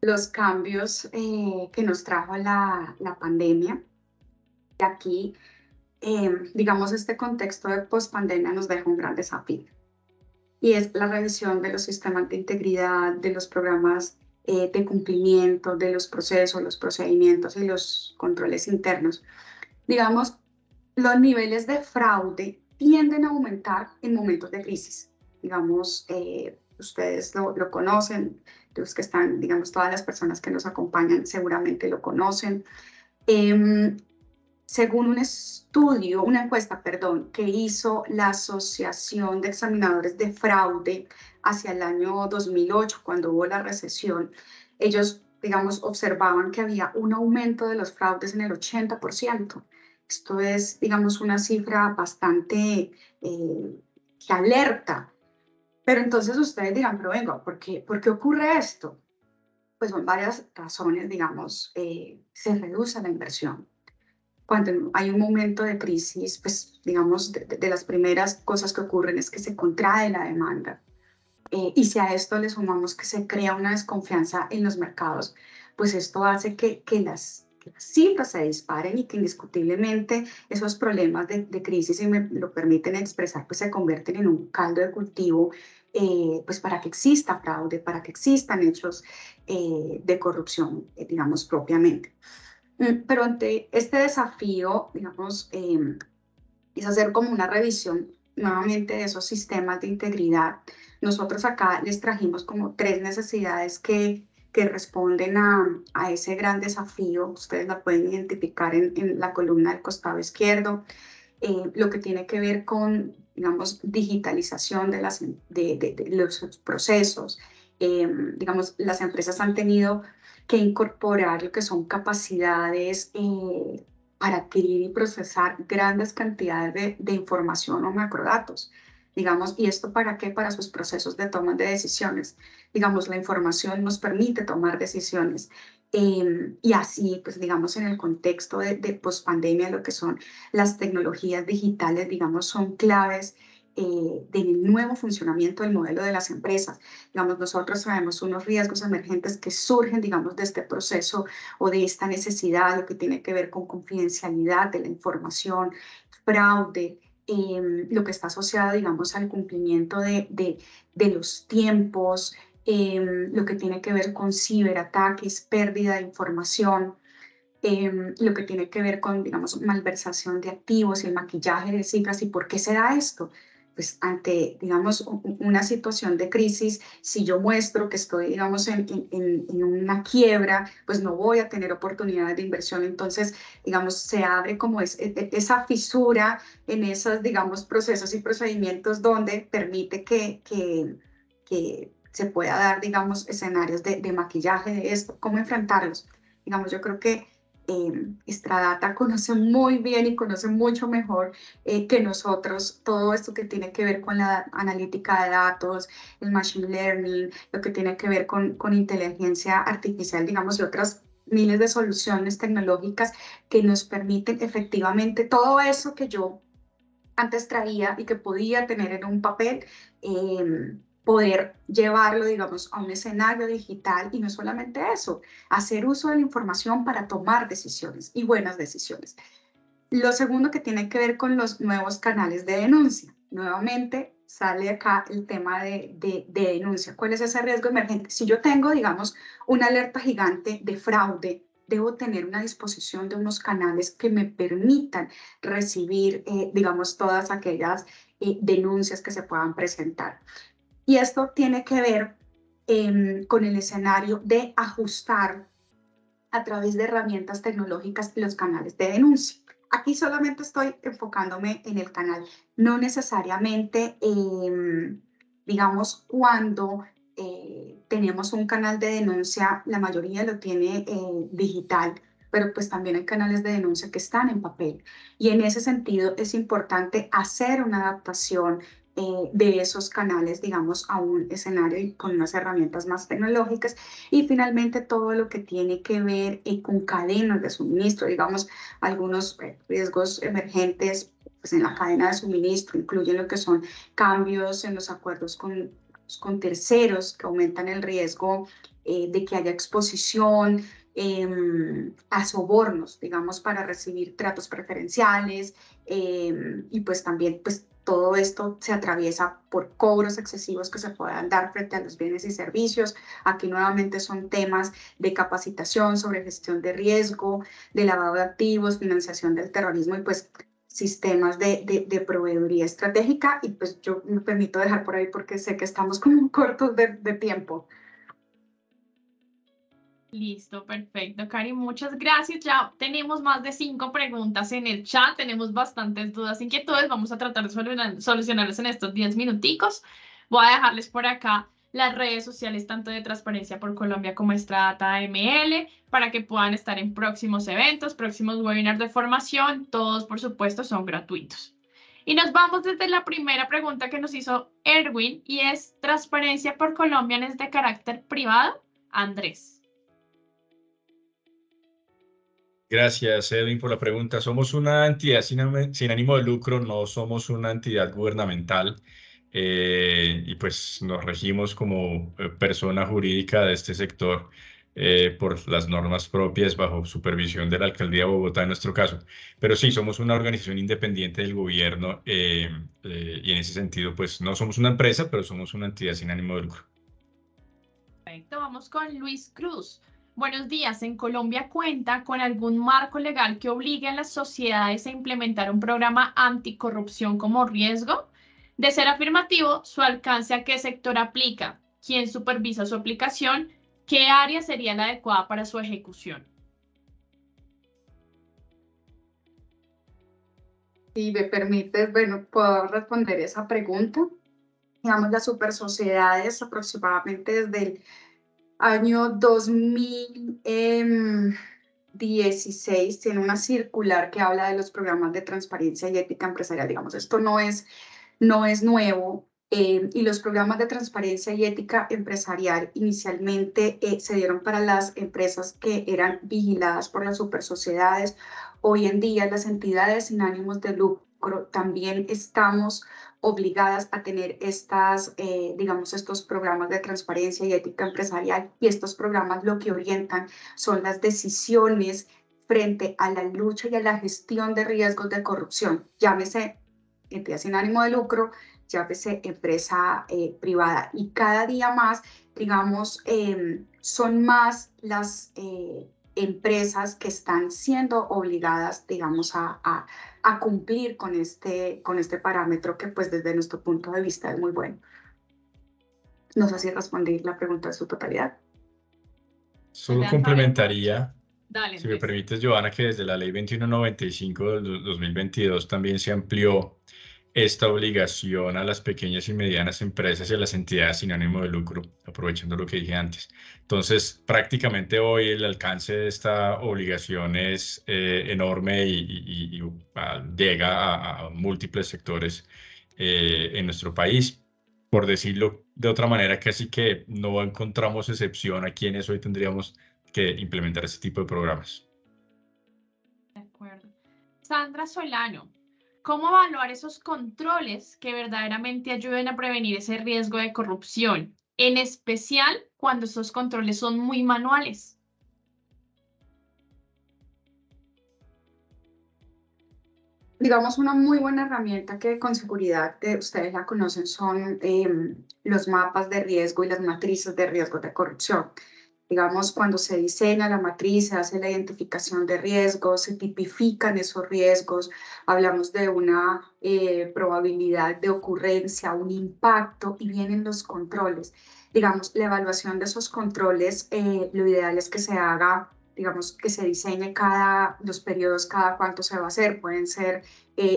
los cambios que nos trajo la pandemia. Y aquí digamos, este contexto de pospandemia nos deja un gran desafío, y es la revisión de los sistemas de integridad, de los programas de cumplimiento, de los procesos, los procedimientos y los controles internos. Digamos, los niveles de fraude tienden a aumentar en momentos de crisis. Digamos, ustedes lo conocen, los que están, digamos, todas las personas que nos acompañan seguramente lo conocen. Según un estudio, una encuesta, perdón, que hizo la Asociación de Examinadores de Fraude hacia el año 2008, cuando hubo la recesión, ellos, digamos, observaban que había un aumento de los fraudes en el 80%. Esto es, digamos, una cifra bastante que alerta. Pero entonces ustedes dirán, pero venga, ¿por qué ocurre esto? Pues son varias razones, digamos, se reduce la inversión. Cuando hay un momento de crisis, pues digamos, de las primeras cosas que ocurren es que se contrae la demanda. Y si a esto le sumamos que se crea una desconfianza en los mercados, pues esto hace que las cifras se disparen y que indiscutiblemente esos problemas de crisis, si me lo permiten expresar, pues se convierten en un caldo de cultivo, pues para que exista fraude, para que existan hechos de corrupción, digamos, propiamente. Pero ante este desafío, digamos, es hacer como una revisión nuevamente de esos sistemas de integridad. Nosotros acá les trajimos como 3 necesidades que responden a ese gran desafío. Ustedes la pueden identificar en la columna del costado izquierdo. Lo que tiene que ver con, digamos, digitalización de los procesos. Digamos, las empresas han tenido que incorporar lo que son capacidades para adquirir y procesar grandes cantidades de información o macrodatos. Digamos, ¿y esto para qué? Para sus procesos de toma de decisiones. Digamos, la información nos permite tomar decisiones. Y así, pues digamos, en el contexto de pospandemia, lo que son las tecnologías digitales, digamos, son claves del nuevo funcionamiento del modelo de las empresas. Digamos, nosotros sabemos unos riesgos emergentes que surgen, digamos, de este proceso o de esta necesidad, lo que tiene que ver con confidencialidad de la información, fraude, lo que está asociado, digamos, al cumplimiento de los tiempos, lo que tiene que ver con ciberataques, pérdida de información, lo que tiene que ver con, digamos, malversación de activos y el maquillaje de cifras. ¿Y por qué se da esto? Pues ante, digamos, una situación de crisis, si yo muestro que estoy, digamos, en una quiebra, pues no voy a tener oportunidades de inversión. Entonces, digamos, se abre como esa fisura en esos, digamos, procesos y procedimientos donde permite que se pueda dar, digamos, escenarios de maquillaje de esto. ¿Cómo enfrentarlos? Digamos, yo creo que Stradata conoce muy bien y conoce mucho mejor que nosotros todo esto que tiene que ver con la analítica de datos, el machine learning, lo que tiene que ver con inteligencia artificial, digamos, y otras miles de soluciones tecnológicas que nos permiten efectivamente todo eso que yo antes traía y que podía tener en un papel, poder llevarlo, digamos, a un escenario digital. Y no solamente eso, hacer uso de la información para tomar decisiones y buenas decisiones. Lo segundo que tiene que ver con los nuevos canales de denuncia. Nuevamente sale acá el tema de denuncia. ¿Cuál es ese riesgo emergente? Si yo tengo, digamos, una alerta gigante de fraude, debo tener una disposición de unos canales que me permitan recibir, digamos, todas aquellas denuncias que se puedan presentar. Y esto tiene que ver con el escenario de ajustar a través de herramientas tecnológicas los canales de denuncia. Aquí solamente estoy enfocándome en el canal, no necesariamente, digamos, cuando tenemos un canal de denuncia, la mayoría lo tiene digital, pero pues también hay canales de denuncia que están en papel. Y en ese sentido es importante hacer una adaptación de esos canales, digamos, a un escenario y con unas herramientas más tecnológicas. Y finalmente todo lo que tiene que ver con cadenas de suministro, digamos, algunos riesgos emergentes pues, en la cadena de suministro, incluyen lo que son cambios en los acuerdos con terceros que aumentan el riesgo de que haya exposición, a sobornos, digamos, para recibir tratos preferenciales, y pues también pues todo esto se atraviesa por cobros excesivos que se puedan dar frente a los bienes y servicios. Aquí nuevamente son temas de capacitación sobre gestión de riesgo, de lavado de activos, financiación del terrorismo y pues sistemas de proveeduría estratégica. Y pues yo me permito dejar por ahí porque sé que estamos como cortos de tiempo. Listo, perfecto, Cari, muchas gracias. Ya tenemos más de 5 preguntas en el chat, tenemos bastantes dudas, inquietudes, vamos a tratar de solucionarlas en estos 10 minuticos. Voy a dejarles por acá las redes sociales tanto de Transparencia por Colombia como Stradata ML para que puedan estar en próximos eventos, próximos webinars de formación, todos por supuesto son gratuitos. Y nos vamos desde la primera pregunta que nos hizo Erwin y es ¿Transparencia por Colombia es de carácter privado? Andrés. Gracias, Edwin, por la pregunta. Somos una entidad sin ánimo de lucro, no somos una entidad gubernamental y pues nos regimos como persona jurídica de este sector por las normas propias bajo supervisión de la Alcaldía de Bogotá en nuestro caso. Pero sí, somos una organización independiente del gobierno y en ese sentido pues no somos una empresa, pero somos una entidad sin ánimo de lucro. Perfecto, vamos con Luis Cruz. Buenos días. ¿En Colombia cuenta con algún marco legal que obligue a las sociedades a implementar un programa anticorrupción como riesgo? De ser afirmativo, ¿su alcance a qué sector aplica? ¿Quién supervisa su aplicación? ¿Qué área sería la adecuada para su ejecución? Si me permites, bueno, puedo responder esa pregunta. Digamos, las super sociedades aproximadamente desde el año 2016 tiene una circular que habla de los programas de transparencia y ética empresarial. Digamos, esto no es nuevo. Y los programas de transparencia y ética empresarial inicialmente se dieron para las empresas que eran vigiladas por las super sociedades. Hoy en día las entidades sin ánimos de lucro también estamos obligadas a tener digamos, estos programas de transparencia y ética empresarial, y estos programas lo que orientan son las decisiones frente a la lucha y a la gestión de riesgos de corrupción, llámese entidad sin ánimo de lucro, llámese empresa privada. Y cada día más, digamos, son más las empresas que están siendo obligadas, digamos, a cumplir con este parámetro que pues desde nuestro punto de vista es muy bueno. No sé si respondí la pregunta en su totalidad. Solo complementaría, Dale, si me permites, Joana, que desde la Ley 2195 del 2022 también se amplió esta obligación a las pequeñas y medianas empresas y a las entidades sin ánimo de lucro, aprovechando lo que dije antes. Entonces, prácticamente hoy el alcance de esta obligación es enorme y llega a múltiples sectores en nuestro país. Por decirlo de otra manera, casi que no encontramos excepción a quienes hoy tendríamos que implementar este tipo de programas. De acuerdo. Sandra Solano, ¿cómo evaluar esos controles que verdaderamente ayuden a prevenir ese riesgo de corrupción, en especial cuando esos controles son muy manuales? Digamos, una muy buena herramienta que con seguridad ustedes la conocen son los mapas de riesgo y las matrices de riesgo de corrupción. Digamos, cuando se diseña la matriz, se hace la identificación de riesgos, se tipifican esos riesgos, hablamos de una probabilidad de ocurrencia, un impacto, y vienen los controles. Digamos, la evaluación de esos controles, lo ideal es que se haga, digamos, que se diseñe los periodos, cada cuánto se va a hacer. Pueden ser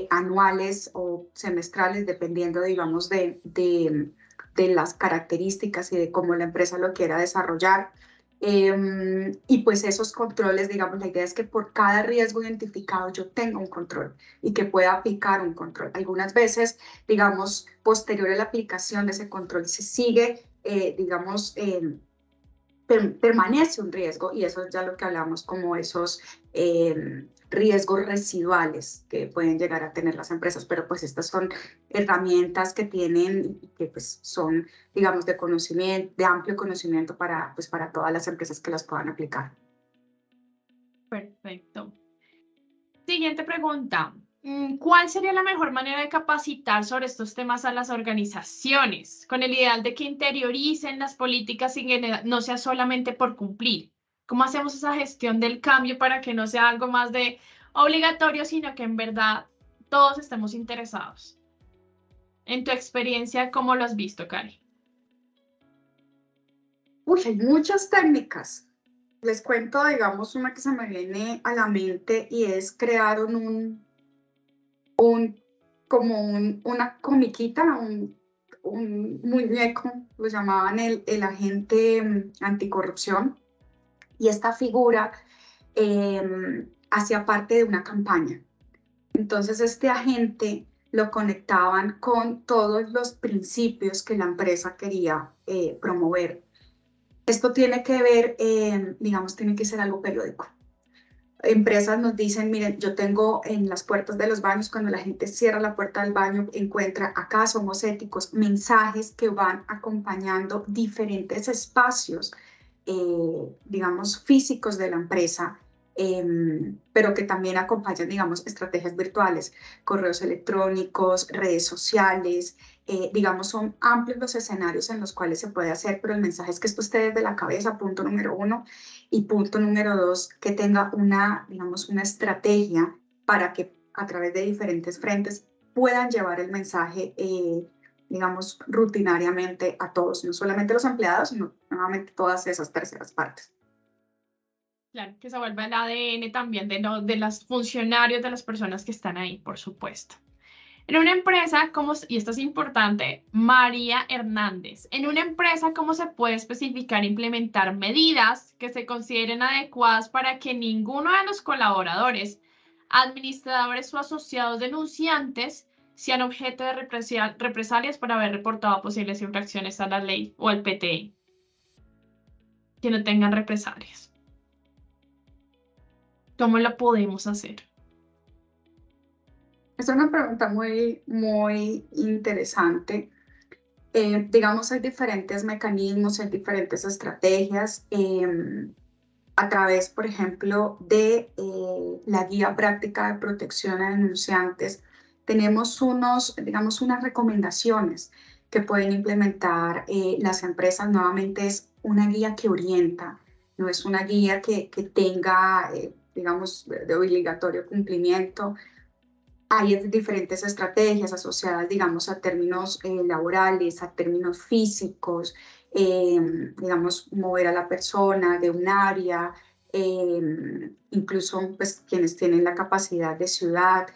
anuales o semestrales, dependiendo, digamos, de las características y de cómo la empresa lo quiera desarrollar. Y pues esos controles, digamos, la idea es que por cada riesgo identificado yo tenga un control y que pueda aplicar un control. Algunas veces, digamos, posterior a la aplicación de ese control se sigue, digamos, permanece un riesgo, y eso es ya lo que hablamos como esos riesgos residuales que pueden llegar a tener las empresas. Pero pues estas son herramientas que tienen y que pues son, digamos, de conocimiento, de amplio conocimiento para todas las empresas que las puedan aplicar. Perfecto. Siguiente pregunta. ¿Cuál sería la mejor manera de capacitar sobre estos temas a las organizaciones, con el ideal de que interioricen las políticas y que no sea solamente por cumplir? ¿Cómo hacemos esa gestión del cambio para que no sea algo más de obligatorio, sino que en verdad todos estemos interesados? En tu experiencia, ¿cómo lo has visto, Cari? Uy, hay muchas técnicas. Les cuento, digamos, una que se me viene a la mente y es crearon una comiquita, un muñeco, lo llamaban el agente anticorrupción, y esta figura hacía parte de una campaña. Entonces este agente lo conectaban con todos los principios que la empresa quería promover. Esto tiene que ver, digamos, tiene que ser algo periódico. Empresas nos dicen, miren, yo tengo en las puertas de los baños, cuando la gente cierra la puerta del baño, encuentra acá somos éticos, mensajes que van acompañando diferentes espacios, digamos, físicos de la empresa, pero que también acompañan, digamos, estrategias virtuales, correos electrónicos, redes sociales, digamos, son amplios los escenarios en los cuales se puede hacer, pero el mensaje es que esto esté desde la cabeza, punto número 1, y punto número 2, que tenga una, digamos, una estrategia para que a través de diferentes frentes puedan llevar el mensaje, digamos, rutinariamente a todos, no solamente los empleados, sino nuevamente todas esas terceras partes. Claro, que se vuelva el ADN también de los funcionarios, de las personas que están ahí, por supuesto. En una empresa, y esto es importante, María Hernández, en una empresa, ¿cómo se puede especificar e implementar medidas que se consideren adecuadas para que ninguno de los colaboradores, administradores o asociados denunciantes sean objeto de represalias por haber reportado posibles infracciones a la ley o al PTI? Que no tengan represalias. ¿Cómo lo podemos hacer? Es una pregunta muy, muy interesante. Digamos, hay diferentes mecanismos, hay diferentes estrategias. A través, por ejemplo, de la guía práctica de protección a denunciantes, tenemos digamos, unas recomendaciones que pueden implementar las empresas. Nuevamente es una guía que orienta, no es una guía que tenga, digamos, de obligatorio cumplimiento. Hay diferentes estrategias asociadas, digamos, a términos laborales, a términos físicos, digamos, mover a la persona de un área, incluso pues, quienes tienen la capacidad de ciudad.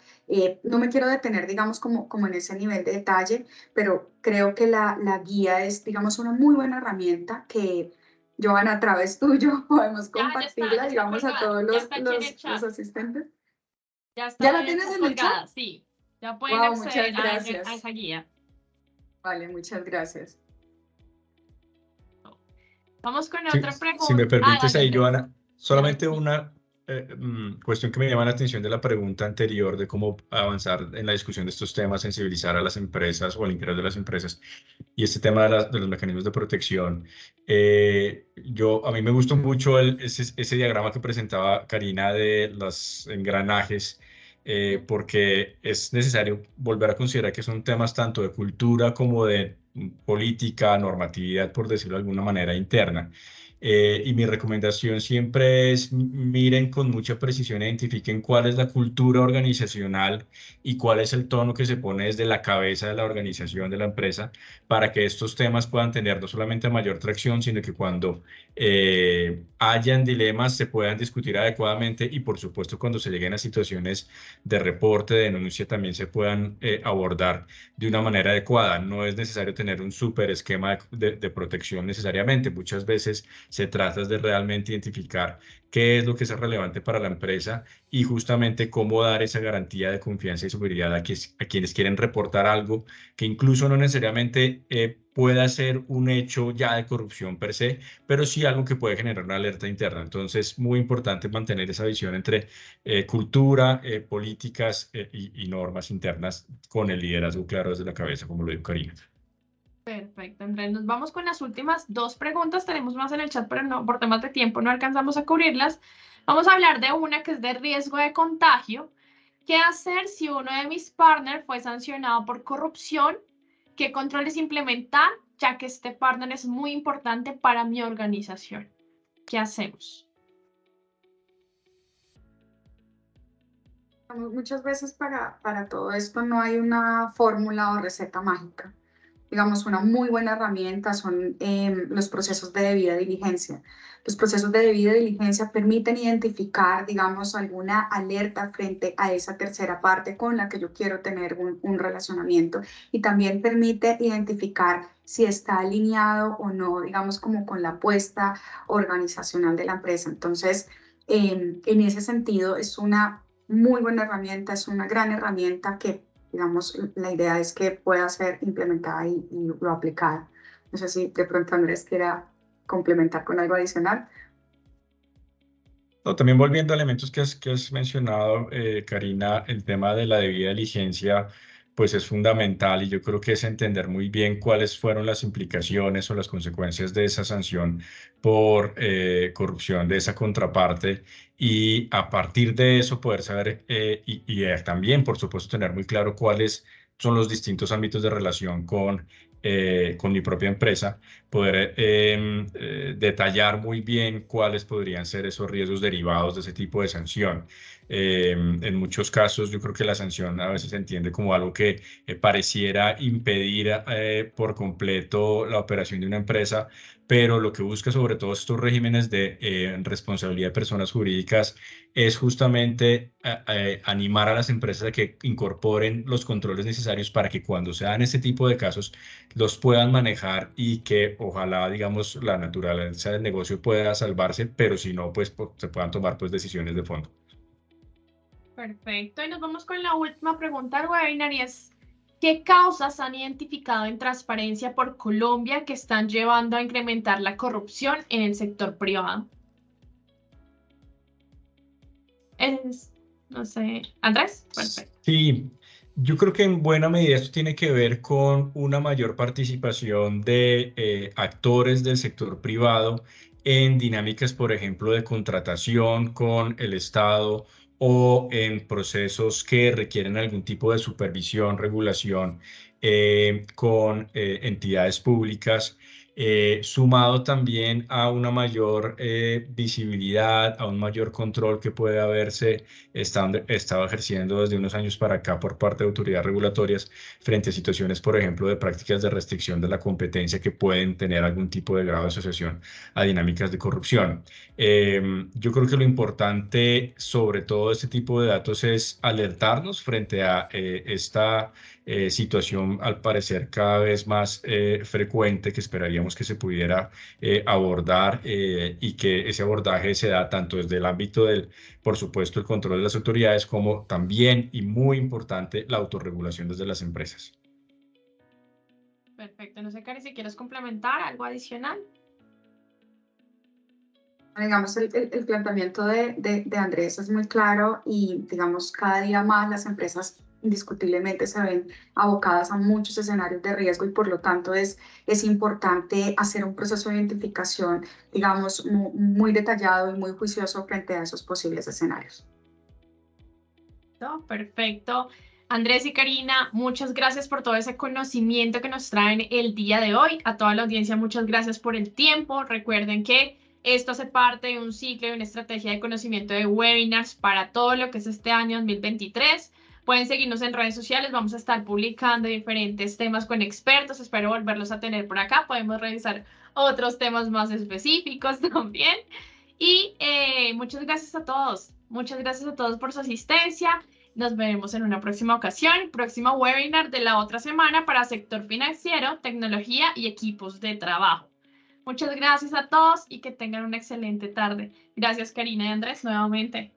No me quiero detener, digamos, como en ese nivel de detalle, pero creo que la guía es, digamos, una muy buena herramienta que, Joana, a través tuyo podemos compartirla, ya digamos, está a todos los asistentes. Ya ¿Ya la está tienes en el colgada, chat? sí. Ya pueden Wow, muchas acceder a gracias. esa guía. Vale, muchas gracias. Vamos con Si, otra pregunta. si me permites Dale, ahí, Andrés. Joana, solamente una cuestión que me llama la atención de la pregunta anterior de cómo avanzar en la discusión de estos temas, sensibilizar a las empresas o al interior de las empresas y este tema de los mecanismos de protección. A mí me gustó mucho ese diagrama que presentaba Karina de los engranajes, porque es necesario volver a considerar que son temas tanto de cultura como de política, normatividad, por decirlo de alguna manera, interna. Y mi recomendación siempre es miren con mucha precisión, identifiquen cuál es la cultura organizacional y cuál es el tono que se pone desde la cabeza de la organización de la empresa para que estos temas puedan tener no solamente mayor tracción, sino que cuando hayan dilemas se puedan discutir adecuadamente y por supuesto cuando se lleguen a situaciones de reporte, de denuncia, también se puedan abordar de una manera adecuada. No es necesario tener un súper esquema de protección necesariamente. Muchas veces se trata de realmente identificar qué es lo que es relevante para la empresa y justamente cómo dar esa garantía de confianza y seguridad a quienes quieren reportar algo que incluso no necesariamente pueda ser un hecho ya de corrupción per se, pero sí algo que puede generar una alerta interna. Entonces, muy importante mantener esa visión entre cultura, políticas y normas internas con el liderazgo claro desde la cabeza, como lo dijo Karina. Perfecto, Andrés. Nos vamos con las últimas dos preguntas. Tenemos más en el chat, pero no, por temas de tiempo no alcanzamos a cubrirlas. Vamos a hablar de una que es de riesgo de contagio. ¿Qué hacer si uno de mis partners fue sancionado por corrupción? ¿Qué controles implementar, ya que este partner es muy importante para mi organización? ¿Qué hacemos? Muchas veces para todo esto no hay una fórmula o receta mágica. Digamos, una muy buena herramienta son los procesos de debida diligencia. Los procesos de debida diligencia permiten identificar, digamos, alguna alerta frente a esa tercera parte con la que yo quiero tener un relacionamiento, y también permite identificar si está alineado o no, digamos, como con la apuesta organizacional de la empresa. Entonces, en ese sentido, es una muy buena herramienta, es una gran herramienta que, digamos, la idea es que pueda ser implementada y lo aplicada. No sé si de pronto Andrés quiera complementar con algo adicional. No, también volviendo a elementos que has mencionado, Karina, el tema de la debida diligencia, pues es fundamental y yo creo que es entender muy bien cuáles fueron las implicaciones o las consecuencias de esa sanción por corrupción de esa contraparte, y a partir de eso poder saber también, por supuesto, tener muy claro cuáles son los distintos ámbitos de relación con mi propia empresa, poder detallar muy bien cuáles podrían ser esos riesgos derivados de ese tipo de sanción. En muchos casos, yo creo que la sanción a veces se entiende como algo que pareciera impedir por completo la operación de una empresa, pero lo que busca sobre todo estos regímenes de responsabilidad de personas jurídicas es justamente animar a las empresas a que incorporen los controles necesarios para que cuando se dan este tipo de casos los puedan manejar y que ojalá, digamos, la naturaleza del negocio pueda salvarse, pero si no, pues se puedan tomar pues decisiones de fondo. Perfecto. Y nos vamos con la última pregunta del webinar y es, ¿qué causas han identificado en Transparencia por Colombia que están llevando a incrementar la corrupción en el sector privado? No sé, Andrés, perfecto. Sí, yo creo que en buena medida esto tiene que ver con una mayor participación de actores del sector privado en dinámicas, por ejemplo, de contratación con el Estado o en procesos que requieren algún tipo de supervisión, regulación con entidades públicas. Sumado también a una mayor visibilidad, a un mayor control que puede haberse estado ejerciendo desde unos años para acá por parte de autoridades regulatorias frente a situaciones, por ejemplo, de prácticas de restricción de la competencia que pueden tener algún tipo de grado de asociación a dinámicas de corrupción. Yo creo que lo importante sobre todo este tipo de datos es alertarnos frente a esta situación, al parecer cada vez más frecuente, que esperaríamos que se pudiera abordar, y que ese abordaje se da tanto desde el ámbito del, por supuesto, el control de las autoridades, como también, y muy importante, la autorregulación desde las empresas. Perfecto. No sé, Cari, si quieres complementar algo adicional. Digamos, el planteamiento de Andrés es muy claro y, digamos, cada día más las empresas indiscutiblemente se ven abocadas a muchos escenarios de riesgo y por lo tanto es importante hacer un proceso de identificación, digamos, muy detallado y muy juicioso frente a esos posibles escenarios. Perfecto. Andrés y Karina, muchas gracias por todo ese conocimiento que nos traen el día de hoy. A toda la audiencia, muchas gracias por el tiempo. Recuerden que esto hace parte de un ciclo y una estrategia de conocimiento de webinars para todo lo que es este año 2023. Pueden seguirnos en redes sociales, vamos a estar publicando diferentes temas con expertos. Espero volverlos a tener por acá. Podemos revisar otros temas más específicos también. Y muchas gracias a todos. Muchas gracias a todos por su asistencia. Nos veremos en una próxima ocasión, próximo webinar de la otra semana para sector financiero, tecnología y equipos de trabajo. Muchas gracias a todos y que tengan una excelente tarde. Gracias, Karina y Andrés, nuevamente.